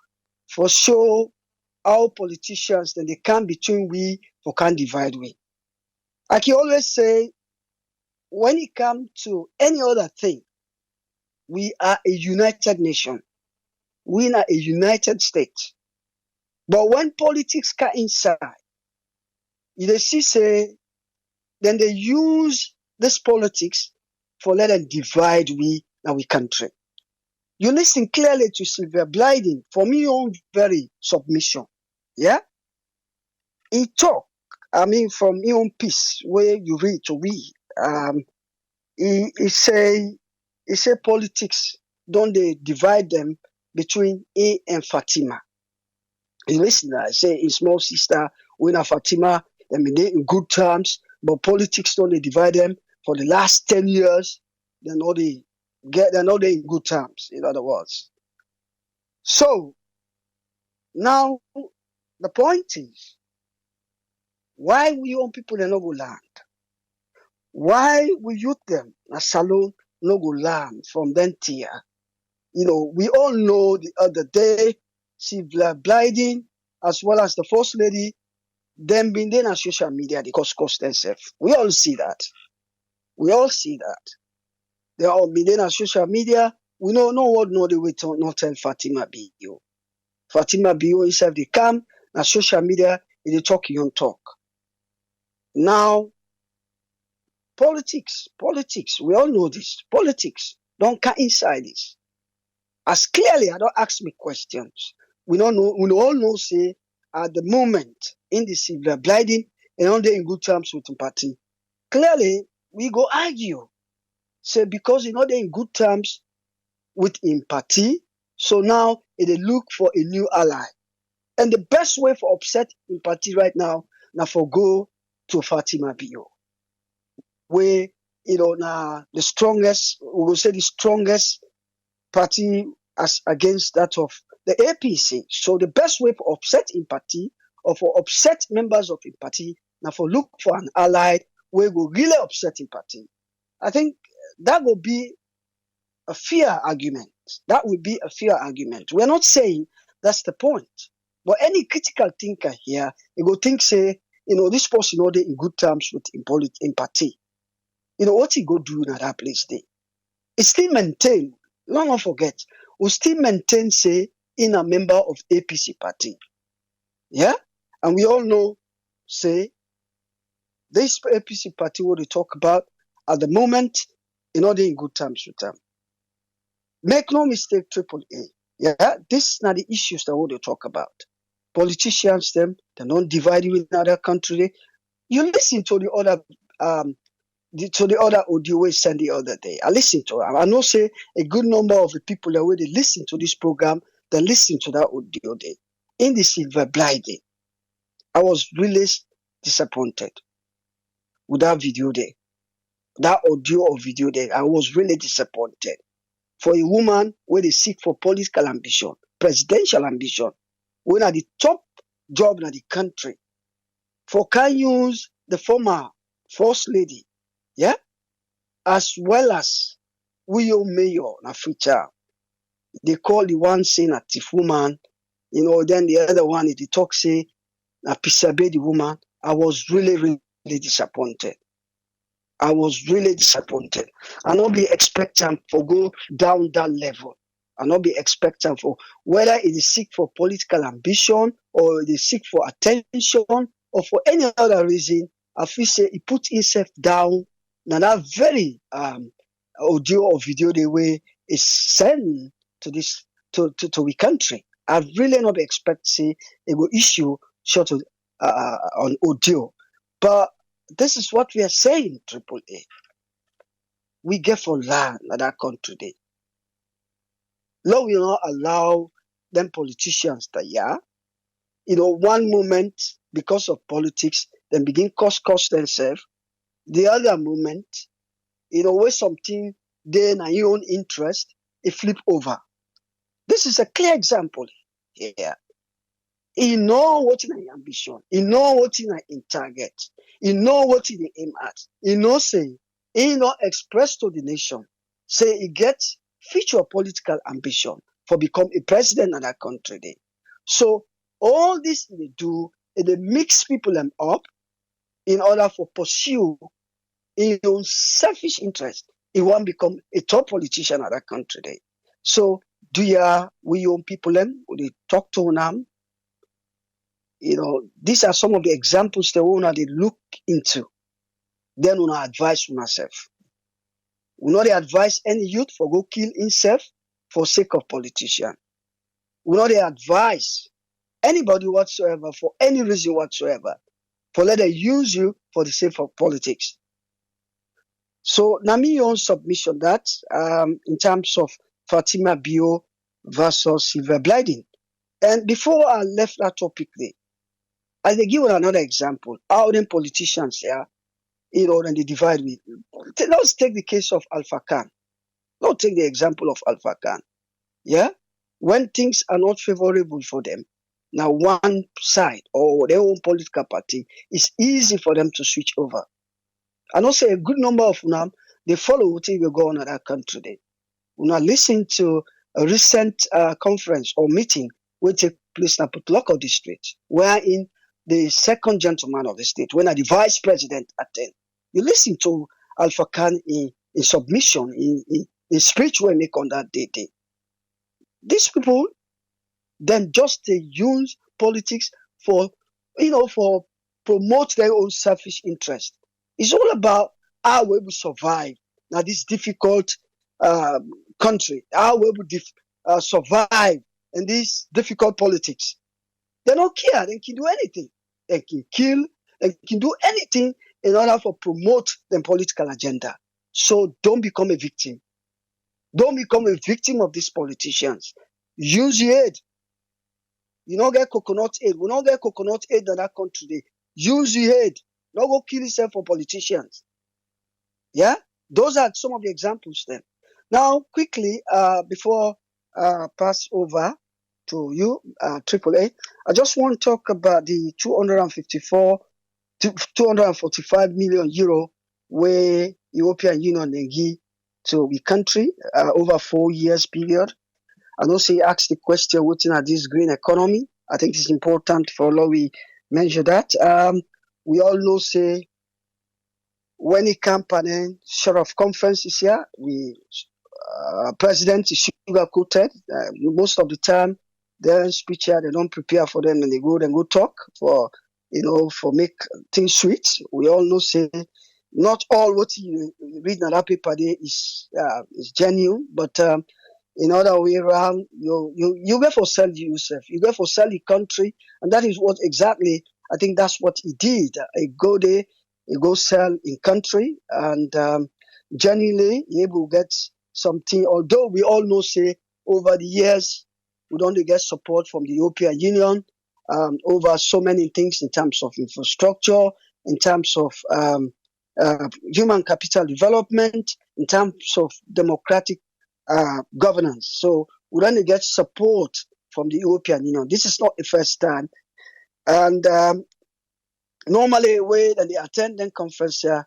B: for show how politicians then they come between we for can divide we. I can always say when it comes to any other thing, we are a united nation. We are a united state. But when politics come inside, you see say then they use this politics for let them divide we and we country. You listen clearly to Sylvia Blyden for me own very submission. Yeah? He talk, from your own piece where you read to we. He say politics don't they divide them between A and Fatima. You listen, I say his small sister, when Fatima, they they in good terms, but politics don't they divide them for the last 10 years, they're not in good terms, in other words. So now the point is, why we young people they no go land? Why we youth them a salon no go land from them tier? We all know the other day, Sylvia Blyden, as well as the first lady, them being there on social media, they cost themselves. We all see that. They all been there on social media. We know no word no the way to not tell Fatima Bio. Fatima Bio itself they come na social media they talk you talk. Now politics, we all know this. Politics don't come inside this. As clearly I don't ask me questions. We don't know we all know say at the moment in the Sylvia Blyden and on in good terms with the party. Clearly we go argue. Say because they're in good terms with him party, so now they look for a new ally. And the best way for upset in party right now, for go to Fatima Bio. Where, now the strongest, we will say the strongest party as against that of the APC. So the best way for upset in party or for upset members of in party, now for look for an ally where will really upset in party. I think that will be a fair argument. That would be a fair argument. We're not saying that's the point. But any critical thinker here, you go think, say, this person they in good terms with in party. What he go do in that place there? He still maintain, don't forget, we still maintain, say, in a member of APC party. Yeah? And we all know, say, this APC party what they talk about at the moment, they in good terms with them. Make no mistake, Triple A. Yeah, this are the issues that what they talk about. Politicians, they don't divide you in other country. You listen to the other audio we sent the other day. I listen to it. I know say a good number of the people that when they listen to this program, they listen to that audio day. In the Sylvia Blyden, I was really disappointed with that video there. That audio or video there, I was really disappointed. For a woman where they seek for political ambition, presidential ambition, when at the top job in the country, for can use the former first lady, yeah, as well as William Mayor na future. They call the one saying a thief woman, then the other one they talk say na Pisabe the woman. I was really, really disappointed. I was really disappointed. I not be expecting for go down that level. I not be expecting for whether it is seek for political ambition or it is seek for attention or for any other reason. I feel say he put himself down. Now that very audio or video the way is sent to this to the country. I really not be expect say it will issue short of on audio, but this is what we are saying, Triple A. We get for land at that country today. Law will not allow them politicians that, one moment, because of politics, then begin cost themselves. The other moment, where something then in your own interest, it flip over. This is a clear example here. He know what in your ambition. He know what in target. He know what he aim at. He know say he not express to the nation. Say he gets future political ambition for become a president of that country. Day. So all this they do, they mix people them up in order for pursue in own selfish interest. He want become a top politician of that country. Day. So we own people them, we talk to them. These are some of the examples the owner they look into. Then we advise on ourselves. We not advise any youth for go kill himself for sake of politician. We not advise anybody whatsoever for any reason whatsoever for let them use you for the sake of politics. So now me own submission that in terms of Fatima Bio versus Sylvia Blyden. And before I left that topic there, I will give another example. How them politicians here, then they divide me. Let's take the case of Alpha Khan. Let's take the example of Alpha Khan. Yeah? When things are not favorable for them, now one side or their own political party, it's easy for them to switch over. I know say a good number of them, they follow what will go on at that country. They will not listen to a recent conference or meeting which take place in a local district, wherein the second gentleman of the state, when the vice president attend, you listen to Alpha Khan in submission, the speech we make on that day. These people then just they use politics for for promote their own selfish interest. It's all about how we will survive now this difficult country, how we will survive in this difficult politics. They don't care. They can do anything. They can kill. They can do anything in order for promote their political agenda. So don't become a victim. Don't become a victim of these politicians. Use your head. You don't get coconut aid. We don't get coconut aid in that country today. Use your head. Don't go kill yourself for politicians. Yeah? Those are some of the examples then. Now, quickly, before pass over to you, AAA, I just want to talk about the 245 million euro where European Union they give to the country over 4 years period. I know say ask the question what's in this green economy. I think it's important for all we mention that. We all know say when it comes and sort of conferences here, we president is sugar coated. Most of the time, their speech here they don't prepare for them and they go talk for for make things sweet. We all know say not all what you read in that paper there is genuine, but in other way around, you go for sell yourself, you go for sell the country, and that is what exactly I think that's what he did. He go there, he go sell in country, and genuinely he able to get something. Although we all know, say over the years, we don't get support from the European Union over so many things in terms of infrastructure, in terms of human capital development, in terms of democratic governance. So we don't get support from the European Union. This is not the first time. And normally when they attend the conference, then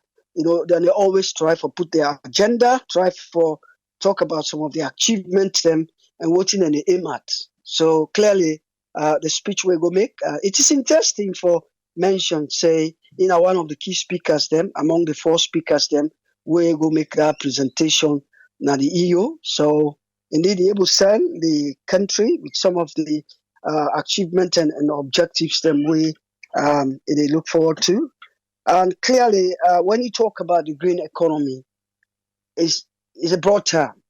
B: they always try for put their agenda, try for talk about some of the achievements and what in they aim at. So clearly, the speech we go make, it is interesting for mention, say, one of the key speakers, them among the 4 speakers, them we go make that presentation now the EU. So indeed, they able to sell the country with some of the achievement and objectives them we they look forward to. And clearly, when you talk about the green economy, is a broad term,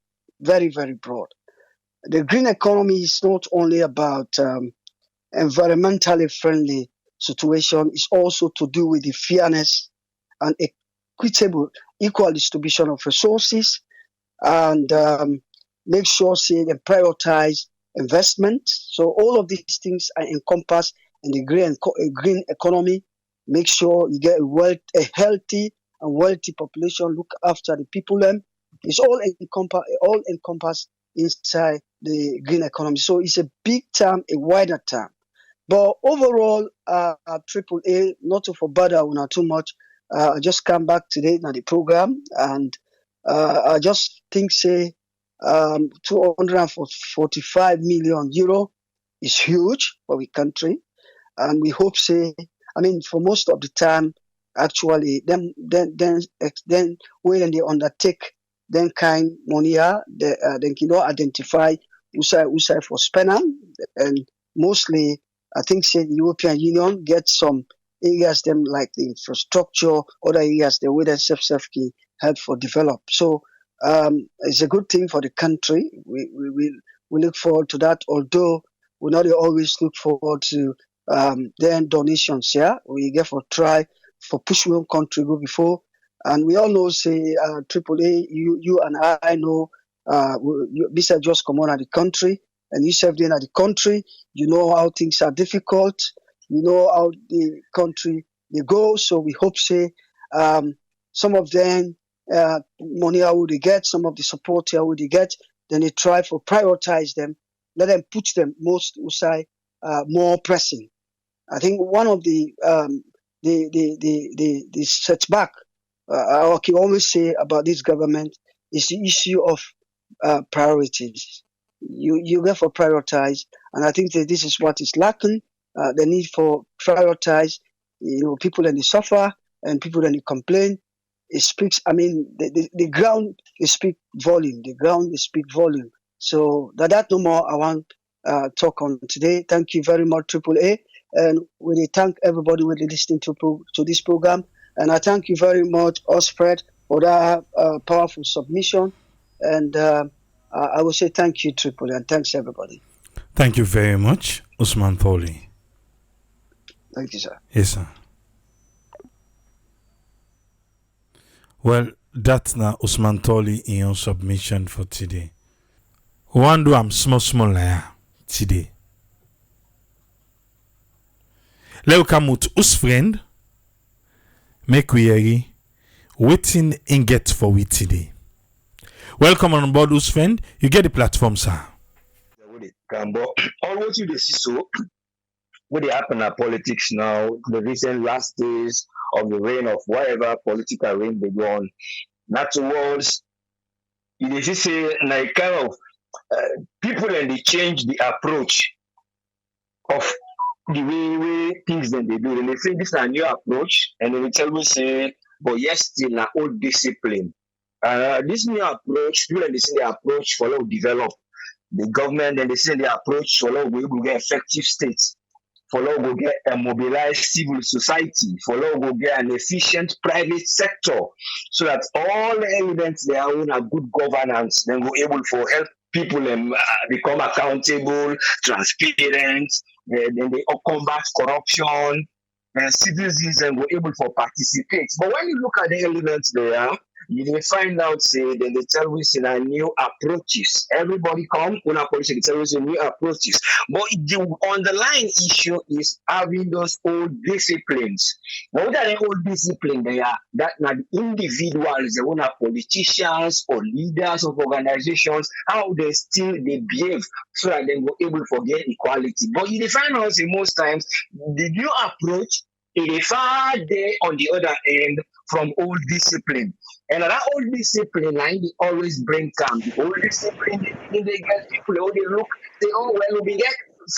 B: very very broad. The green economy is not only about environmentally friendly situation; it's also to do with the fairness and equitable, equal distribution of resources, and make sure say they prioritize investment. So all of these things are encompassed in the green economy. Make sure you get a healthy and wealthy population. Look after the people. It's all encompassed inside the green economy. So it's a big term, a wider term. But overall, AAA, not to forbother una too much. I just come back today now the program, and I just think say 245 million euro is huge for the country, and we hope say I mean for most of the time actually then when they undertake then kind money then can identify who for spending, and mostly I think say the European Union gets some areas them like the infrastructure, other areas the way that self can help for develop. So it's a good thing for the country. We look forward to that, although we not always look forward to then donations. Yeah, we get for try for push one country go before, and we all know say AAA. You and I know besides just come on at the country, and you serve in at the country. You know how things are difficult. You know how the country they go. So we hope say some of them money how would they get, some of the support how would they get, then they try for prioritize them, let them put them most usai more pressing. I think one of the setback I can always say about this government is the issue of priorities. You get for prioritize, and I think that this is what is lacking. The need for prioritize, people and they suffer and people and they complain. it speaks. I mean, the ground it speak volume. The ground it speak volume. So that no more. I want talk on today. Thank you very much, Triple A, and we thank everybody who listening to this program. And I thank you very much, Ospread, for that powerful submission. And I will say thank you, Triple A, and thanks everybody.
A: Thank you very much, Usman Tholi.
B: Thank you, sir.
A: Yes, sir. Well, that's now Usman Tholi in your submission for today. One do I'm small today. Let's come with us friend. Make we hear waiting and get for we today. Welcome on board, us friend. You get the platform, sir.
C: All what you see so what they happen in politics now, the recent last days of the reign of whatever political reign they go on. Not towards you just say like kind of people and they change the approach of the way things that they do. And they say this is a new approach, and they will tell me say, but yes, still an old discipline. This new approach, people and they say the approach follow develop the government, and they say the approach follow we will get effective states. Follow go get a mobilized civil society, follow go get an efficient private sector, so that all the elements they are in a good governance, then go able for help people become accountable, transparent, then they combat corruption, and citizens and go able for participate. But when you look at the elements there, you will find out say then they tell us in a new approaches. Everybody come when a policy they tell us in new approaches. But the underlying issue is having those old disciplines. Now what are the old disciplines they are? That not the individuals, they want politicians or leaders of organizations, how they behave so that they go able to get equality. But you find out say most times the new approach is far there on the other end from old discipline. And that old discipline, like, they always bring calm. The old discipline, they get people, they look, say, oh, well, we get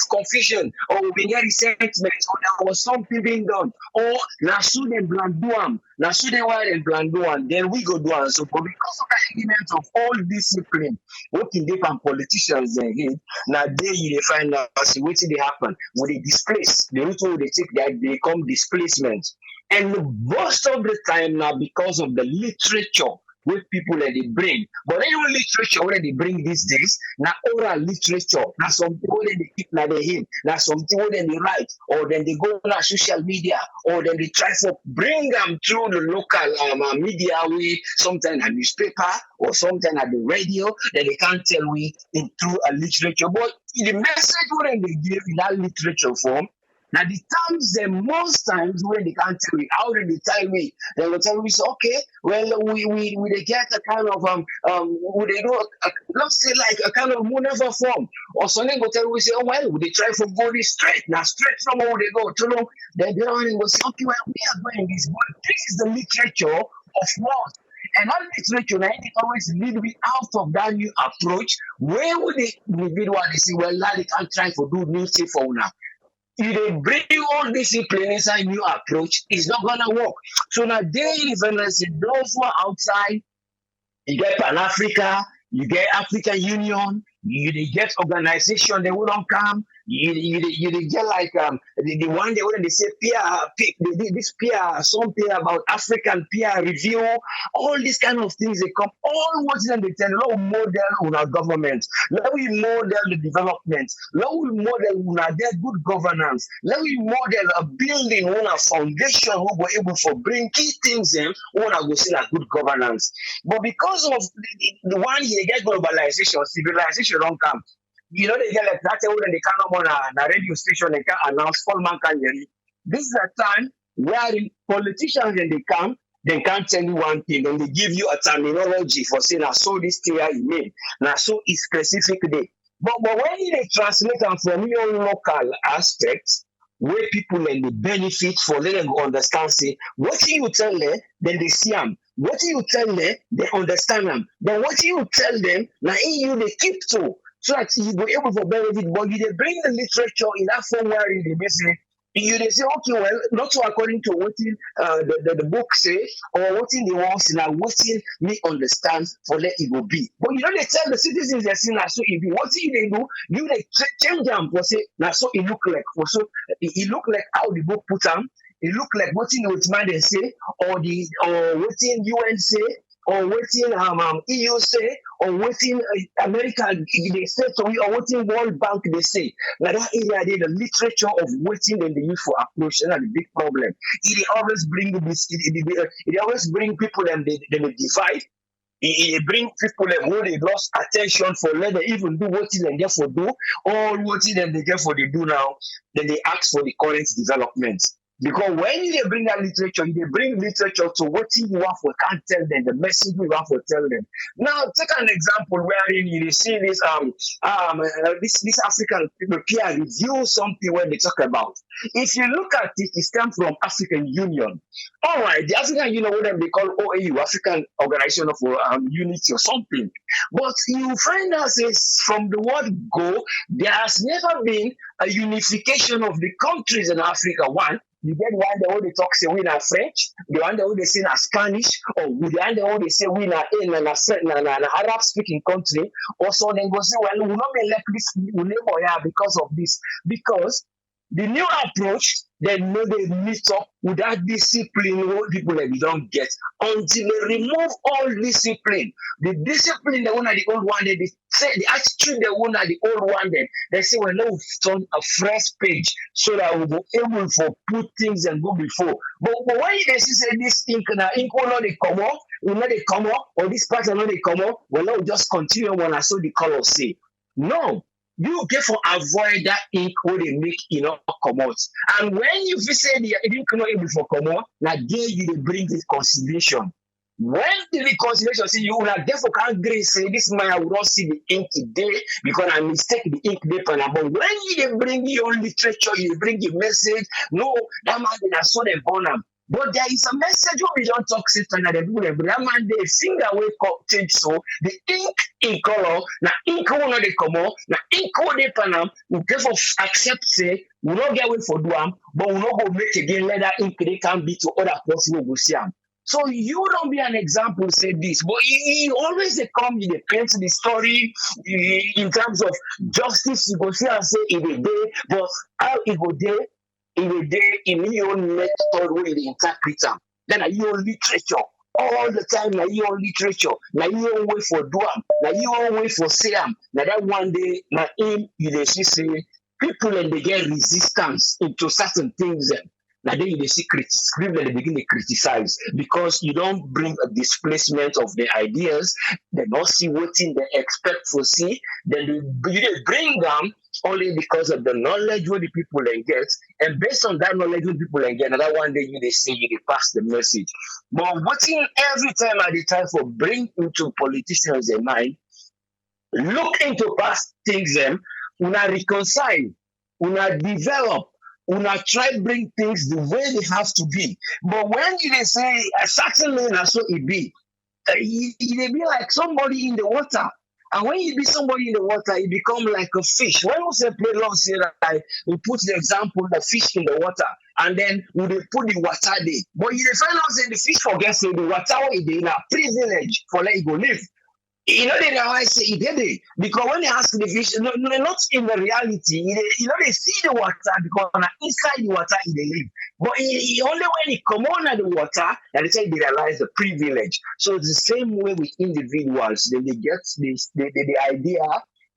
C: confusion, or we get resentment, or there was something being done, or Nasu then Blanduam, Nasu then why then Blanduam, then we go do and so. But because of that element of all discipline, what can they from politicians then hit, now they find out what they happen, when they displace, the route where they take that, they become displacement. And most of the time now, because of the literature with people that they bring, but any literature where they bring these days, now oral literature, now something where they keep now they him, now something where they write, or then they go on social media, or then they try to bring them through the local media way, sometimes a newspaper, or sometimes at the radio, that they can't tell we in through a literature. But the message when they give in that literature form, now the times most times when they can't tell me, how did they tell me? They will tell me, so, okay, well we they get a kind of would they do let's say like a kind of whatever form, or something will tell me say, oh well, would they try for go this straight? Now straight from where they go to know, then they don't go say, okay, well we are going this, but this is the literature of what? And that literature now they always lead me out of that new approach. Where would the individual they say, well, now they can't try for do new thing for now. If they bring all discipline inside new approach, it's not gonna work. So now they even say those who are outside, you get Pan Africa, you get African Union, you get organization, they wouldn't come. You get like the one day when they say this peer, some peer about African peer review, all these kind of things they come. All what them they tell, let we model on our government, let we model the development, let we model on our their good governance, let we model a building on a foundation who were able to bring key things in, when I go see a good governance. But because of the one year they get globalization, civilization don't come. You know, they get like that when they come on a radio station, they can announce full man can hear. This is a time where the politicians when they come, they can't tell you one thing, and they give you a terminology for saying, I saw this thing I made, now so it's specific day. But when they translate them from your local aspects, where people and the benefit for them to understand, say, what you tell them, then they see them. What you tell them, they understand them. But what you tell them, now in you they keep to. So that you be able to benefit, but you they bring the literature in that form where they say You they say, okay, well, not so according to what the book say, or what in the walls now, what in me understand for let it go be. But you know they tell the citizens they say now so it be. What they do, you they change them for say now so it look like for so it look like how the book put them. It look like what in the man they say, or what in UN say, or what in EU say, or what in America they say to you, or what in World Bank they say. Now that area there, the literature of waiting that they use for approach, that's the big problem. It always bring this. It always bring people and they divide. It bring people them who they lost attention for let them even do what they get for do, or what they get for they do now. Then they ask for the current developments. Because when they bring that literature, they bring literature to what you want for can't tell them, the message you want for tell them. Now take an example wherein you see this African people peer review something when they talk about. If you look at it, it stems from African Union. All right, the African Union, what they call OAU, African Organization for Unity or something. But you find out says from the word go, there has never been a unification of the countries in Africa. One, you get one the way they talk say we na French, the one the way they say na Spanish, or the one the way they say we na Arab speaking country. Also then go say, well, we not be like this we neighbor here because of this. Because the new approach, they know they meet up with that discipline what people that they don't get until they remove all discipline. The discipline the one are the old one, they say the attitude the one are the old one, then they say well, now we've done a fresh page so that we'll be able to put things and go before. But when they say this ink now, ink will not they come up, will not they come up, or this part will not they come up, well now we just continue when I saw the color say. No, you get for avoid that ink where they make come out. And when you say the ink not able to come out, now there you dey bring this conciliation. When the reconciliation say you will therefore can't agree say this man I will not see the ink today because I mistake the ink paper. But when you dey bring your literature, you bring your message, no, that man they are so they born am. But there is a message when we don't talk to and the people that man they finger way change so the ink in color, now ink will not they come out, now ink will they panam, we therefore accept say we not get away for do am, but we not go make again let that ink they can be to other possible go see am. So you don't be an example, say this, but he always they come, he paint the story in terms of justice. You go see and say it a day, but how it go there, it a day in your method way the interpreter. Then are your literature all the time. Now your literature, now your way for do am, now your way for say am. Now that one day, now him you dey see say people and they get resistance into certain things. Now then you see criticism and they begin to criticize because you don't bring a displacement of the ideas. They don't see what they expect to see. Then you bring them only because of the knowledge what the people they get, and based on that knowledge what people they get, another one day you they see you they pass the message. But waiting every time at the time for bring into politicians their mind, look into past things them, una reconcile, una develop. Una try bring things the way they have to be. But when you they say a certain lane as so it be, they be like somebody in the water. And when you be somebody in the water, you become like a fish. When we say play love, say that we put the example the fish in the water, and then we dey put the water there. But you find out say the fish forget say the water is in a privilege for let it go live. You know they always say it did it because when they ask the fish, not in the reality, they see the water because inside the water they live. But only when it come on the water that they say they realize the privilege. So it's the same way with individuals. Then they get the idea,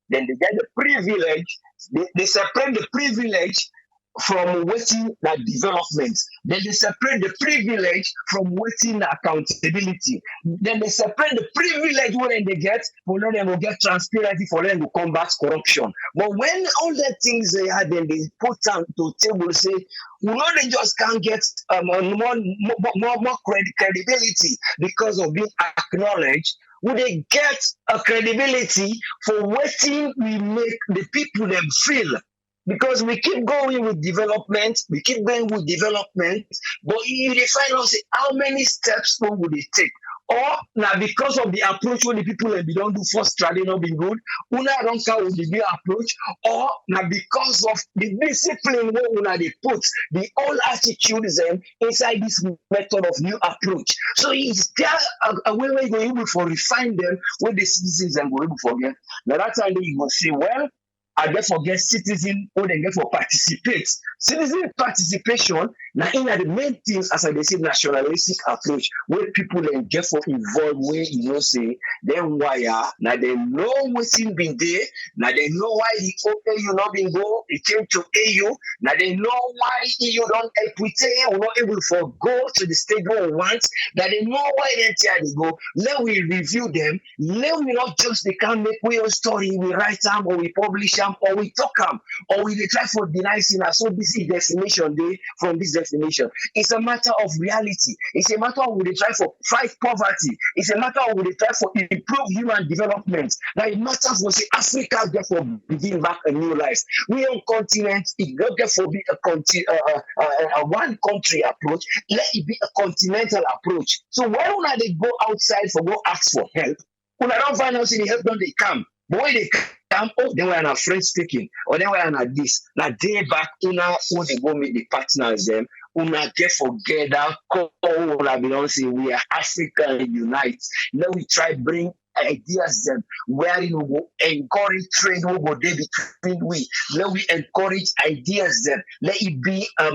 C: then they get the privilege. They separate the privilege from waiting that development. Then they separate the privilege from waiting accountability. Then they separate the privilege when they get for them will get transparency for them to combat corruption. But when all the things they had, then they put down to table say, we know they just can't get more credibility because of being acknowledged. Would they get a credibility for waiting we make the people them feel? Because we keep going with development, but you find out how many steps would they take Or now because of the approach when the people be don't do first try they not be good, una don't come with the new approach, or now because of the discipline where una they put the old attitudes inside this method of new approach. So it's there a way where you go able for refine them when the citizens and go able forget. Now that time you go say, well, I therefore get citizen or they get for participate. Citizen participation now in are the main things as I say nationalistic approach where people then get for involved where you know say then why now they know what's in been there, now they know why the AU not been go, it came to AU, now they know why EU don't help with we're not able to go to the stage where we want, that they know why they go. Let we review them, let we not just they can make we own story, we write them or we publish them or we talk them or we try for deny sin so this is definition day from this definition. It's a matter of reality. It's a matter of we try for fight poverty. It's a matter of we try for improve human development. Now it matters for say Africa therefore begin back a new life. We on continent it not therefore be a one country approach. Let it be a continental approach. So why don't they go outside for go ask for help? When I don't find out the help, don't they come? But when they come, oh, then we're not French speaking, or then we're not this. Now day back, una when they go meet the partners them, una get together, call una belong say we are Africa unite. Now we try bring ideas them wherein we go encourage trade we go there between we. Let we encourage ideas them. Let it be a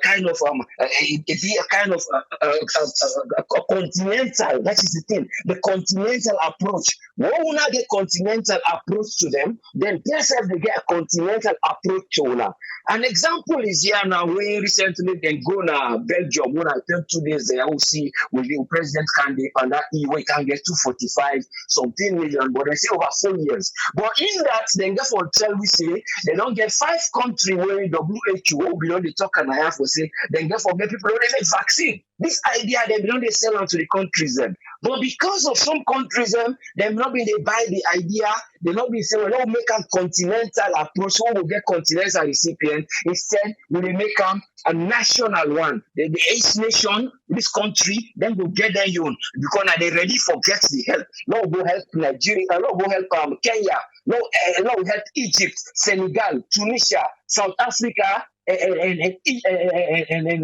C: kind of it be a kind of a continental. That is the thing. The continental approach. When we not get continental approach to them, then themselves they get a continental approach to una. An example is here now where recently they go na Belgium when I tell 2 days there will see with the president candidate and that we can get 245 something million, but they say over 4 years. But in that, then get for tell we say they don't get 5 countries where WHO beyond the talk and I have to say then get for get people don't make vaccine. This idea they don't they sell on to the countries then. But because of some countries them not been they buy the idea, they not been saying well, make a continental approach, so we'll get continental recipient. Instead, we will make a national one. The each nation, this country, then will get their own because now they ready for get the help. No go help Nigeria, no go help Kenya, no help Egypt, Senegal, Tunisia, South Africa, and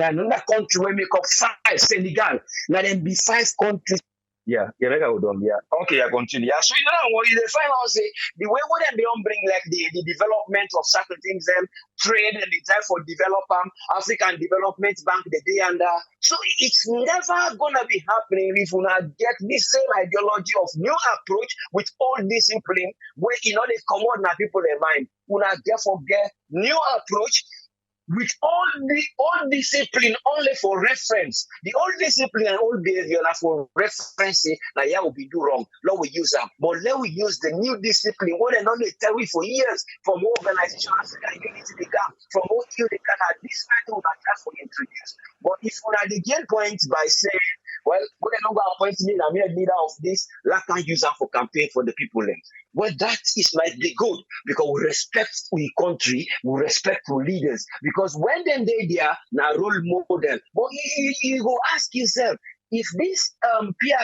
C: another country will make up 5 Senegal. Now then be 5 countries. Yeah, okay, I continue. Yeah, so you know what they find out say the way what they don't bring like the development of certain things, them trade and the time for develop African Development Bank the day and so it's never gonna be happening if we not get this same ideology of new approach with all discipline where you know they come out now people in mind. We not therefore get new approach with all discipline only for reference. The old discipline and old behavior are for reference. Now, yeah, we do wrong. Let we use them. But let we use the new discipline. What and only tell we for years from organization African unity they got, from what you they can have this method that that's for introduce. But if we are the gain point by saying, well, we don't go appoint me, I'm a leader of this, let can use that for campaign for the people then. Well, that is might be good because we respect our country, we respect our leaders. Because when them they there, now role model. But you go ask yourself, if this peer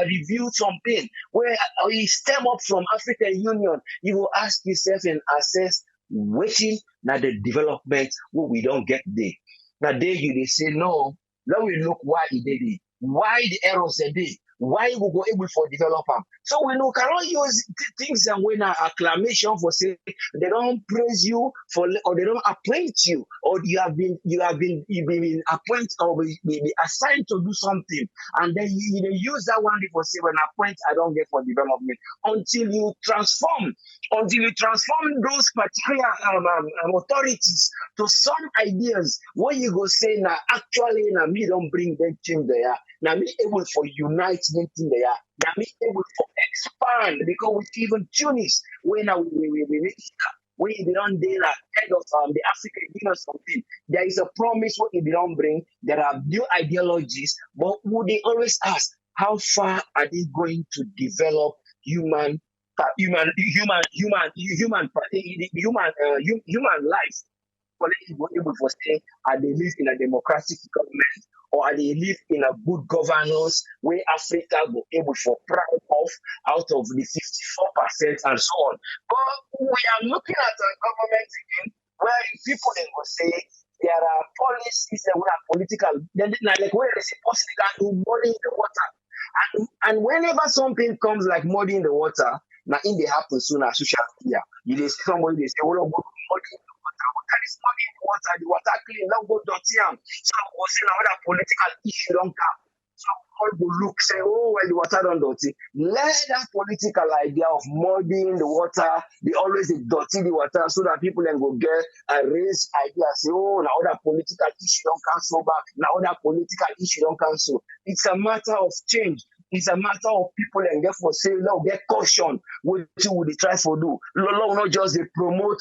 C: review something where you stem up from African Union, you will ask yourself and assess waiting now the development what we don't get there. Now there you they say no. Now we look why he did it, why the errors they did, why we go able for develop them. So we know cannot use things and when acclamation for say they don't praise you for or they don't appoint you or you've been appointed or be assigned to do something and then you use that one for say when appoint I don't get for development until you transform those particular authorities to some ideas where you go say now actually now me don't bring them team there. Now me able for unite them team there. Now me able for expand because with even Tunis when we make when you don't deal head of the African Union something, there is a promise what you don't bring. There are new ideologies, but would they always ask how far are they going to develop human life? collectively go able to say, are they live in a democratic government or are they live in a good governance where Africa go able for proud of out of the 54% and so on. But we are looking at a government again where people then will say there are policies that are political. Then like where they say possibly can do money in the water. And whenever something comes like muddy in the water, now in the happen soon as social media. You dey see somebody they say, "Oh, no, go muddy in the water. Water is muddy in the water clean, now go dirty am." So we say now that political issue don't come. So all go look, say, "Oh, well, the water don't dirty." Let that political idea of muddying the water, they always dey dirty the water so that people then go get a raise idea, say, "Oh, now that political issue don't cancel back. Now that political issue don't cancel." It's a matter of change. It's a matter of people and therefore say, "No, get caution. What would they try for do? Long not just they promote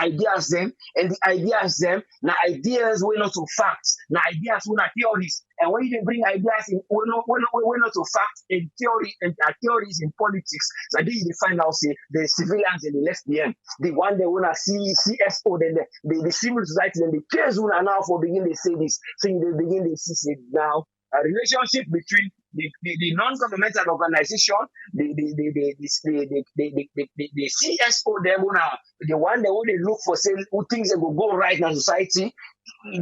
C: ideas them and the ideas them. Now ideas we not to facts. Now ideas we not theories. And when you bring ideas in, we not to facts and theory and theories in politics. So then you find out say the civilians and the left behind. The one they wanna see CSO, then the civil society, then the case wanna now for begin they say this. So they begin they see now a relationship between the non-governmental organization, the CSO, them the one they want to look for say who things that will go right in society.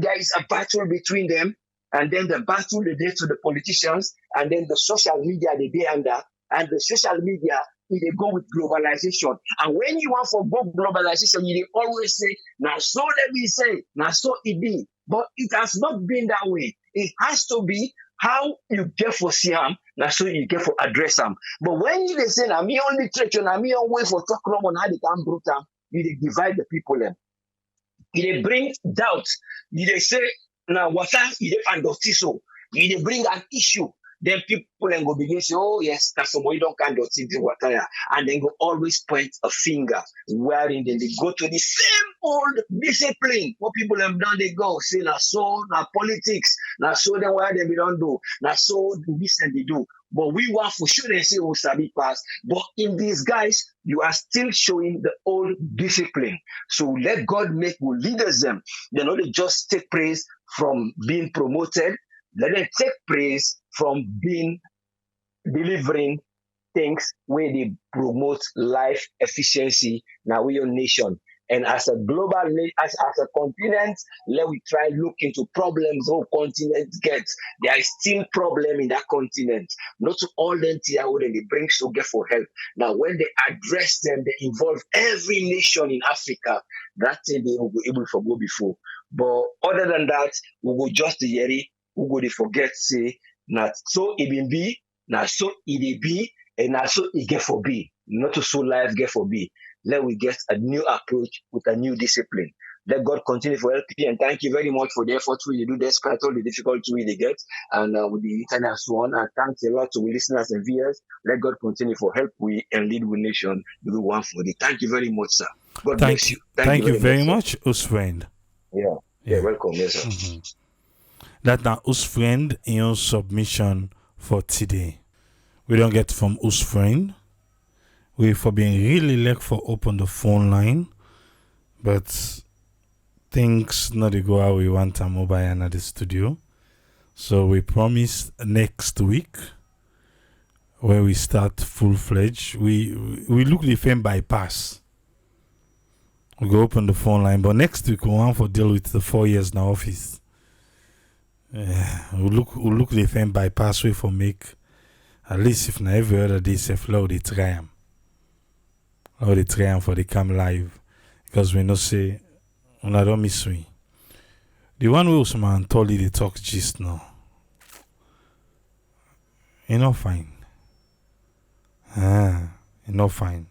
C: There is a battle between them, and then the battle they did to the politicians, and then the social media they be under, and the social media they go with globalization. And when you want for go globalization, you always say, "Now so let me say, now so it be." But it has not been that way. It has to be how you get for see them, now so you get for address them. But when you they say, "Now me on literature, now me on way for talk on how they can brute them," you they divide the people them. They bring doubt. They say, "Now water you they find dirty so." You they bring an issue. Then people then go begin to say, "Oh yes, that's somebody don't can dirty the water," and then go always point a finger. Wherein then they go to the same old discipline. What people have done, they go say, "Now so, now politics, now so then why they don't do, now so this and they do." But we want for sure they say, "Oh, Sabi pass." But in these guys, you are still showing the old discipline. So let God make good leaders them. They not just take praise from being promoted. Let them take praise from being delivering things where they promote life efficiency. Now we your nation. And as a global, as a continent, let we try look into problems whole continent gets. There is still problem in that continent. Not to all them TIO they bring so get for help. Now when they address them, they involve every nation in Africa. That thing they will be able to go before. But other than that, we will just the yeri, we go they forget say not so it been be, not so it be, and not so it get for be. Not to so life get for be. Let we get a new approach with a new discipline. Let God continue for help you, and thank you very much for the effort you do despite all the difficulty we get and with the internet and so on. And thanks a lot to the listeners and viewers. Let God continue for help we and lead with nation do one for the. Thank you very much, sir. God bless you.
A: Thank you very much, us friend.
C: Yeah, welcome, yes, sir.
A: Mm-hmm. That now us friend in your submission for today. We don't get from us friend. We for being really like for open the phone line, but things not to go how we want a mobile and at the studio. So we promise next week where we start full fledged. We look the same bypass. We go open the phone line, but next week we want to deal with the 4 years in the office. We look the same bypass way for make at least if not every other day self load they try them. Or they try them for the come live. Because we know say I don't miss me. The one way man told you they talk just now. You know fine. You know fine.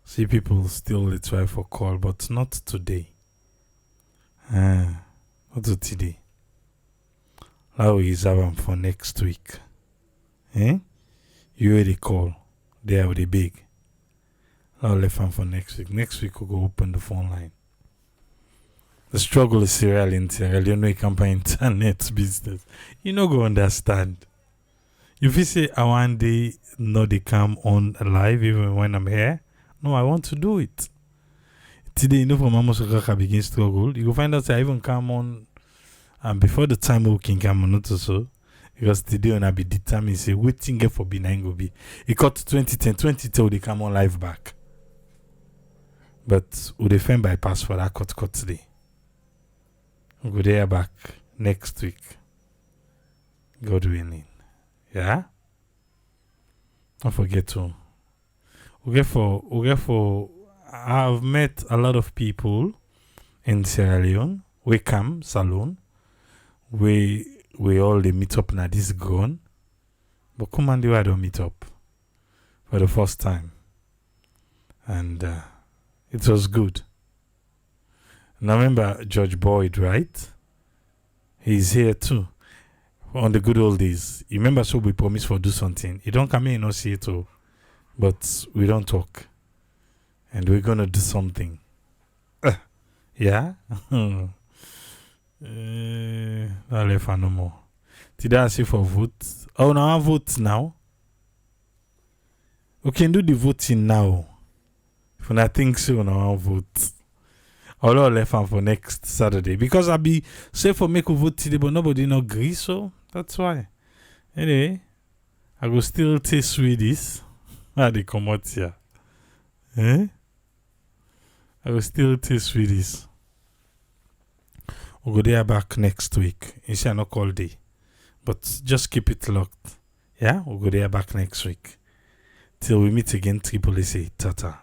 A: See people still they try for call, but not today. Not today. Now we reserve them for next week. You already call. They are the big. I'll left them for next week. Next week we'll go open the phone line. The struggle is real in Sierra Leone. You can't buy internet business. You no go understand. If you say I one day no they come on live even when I'm here, no, I want to do it. today, you know, for Mama Sokaka begin struggle, you go find out I even come on, and before the time we can come on, not so. Because today, when I be determined, say, waiting for benign go be. It got to 2010, they come on live back. But we defend bypass for that cut today. We'll go there back next week. God willing. Yeah? Don't forget to. I've met a lot of people in Sierra Leone. We come, Salon. We all they meet up now this grown. But come on, I don't meet up for the first time. And it was good. And I remember George Boyd, right? He's here too. On the good old days. You remember, so we promised for do something. He don't come in and see it too. But we don't talk. And we're gonna do something. Yeah? I'll let no more. Did I ask you for vote? Oh, no, I vote now. We can do the voting now. If I think so, now I'll vote. I'll left for next Saturday. Because I'll be safe for make a vote today, but nobody no agree, so that's why. Anyway, I will still taste Swedish. How they come out here. I will still taste Swedish. We'll go there back next week. It's not all day. But just keep it locked. Yeah? We'll go there back next week. Till we meet again, Triple A. Tata.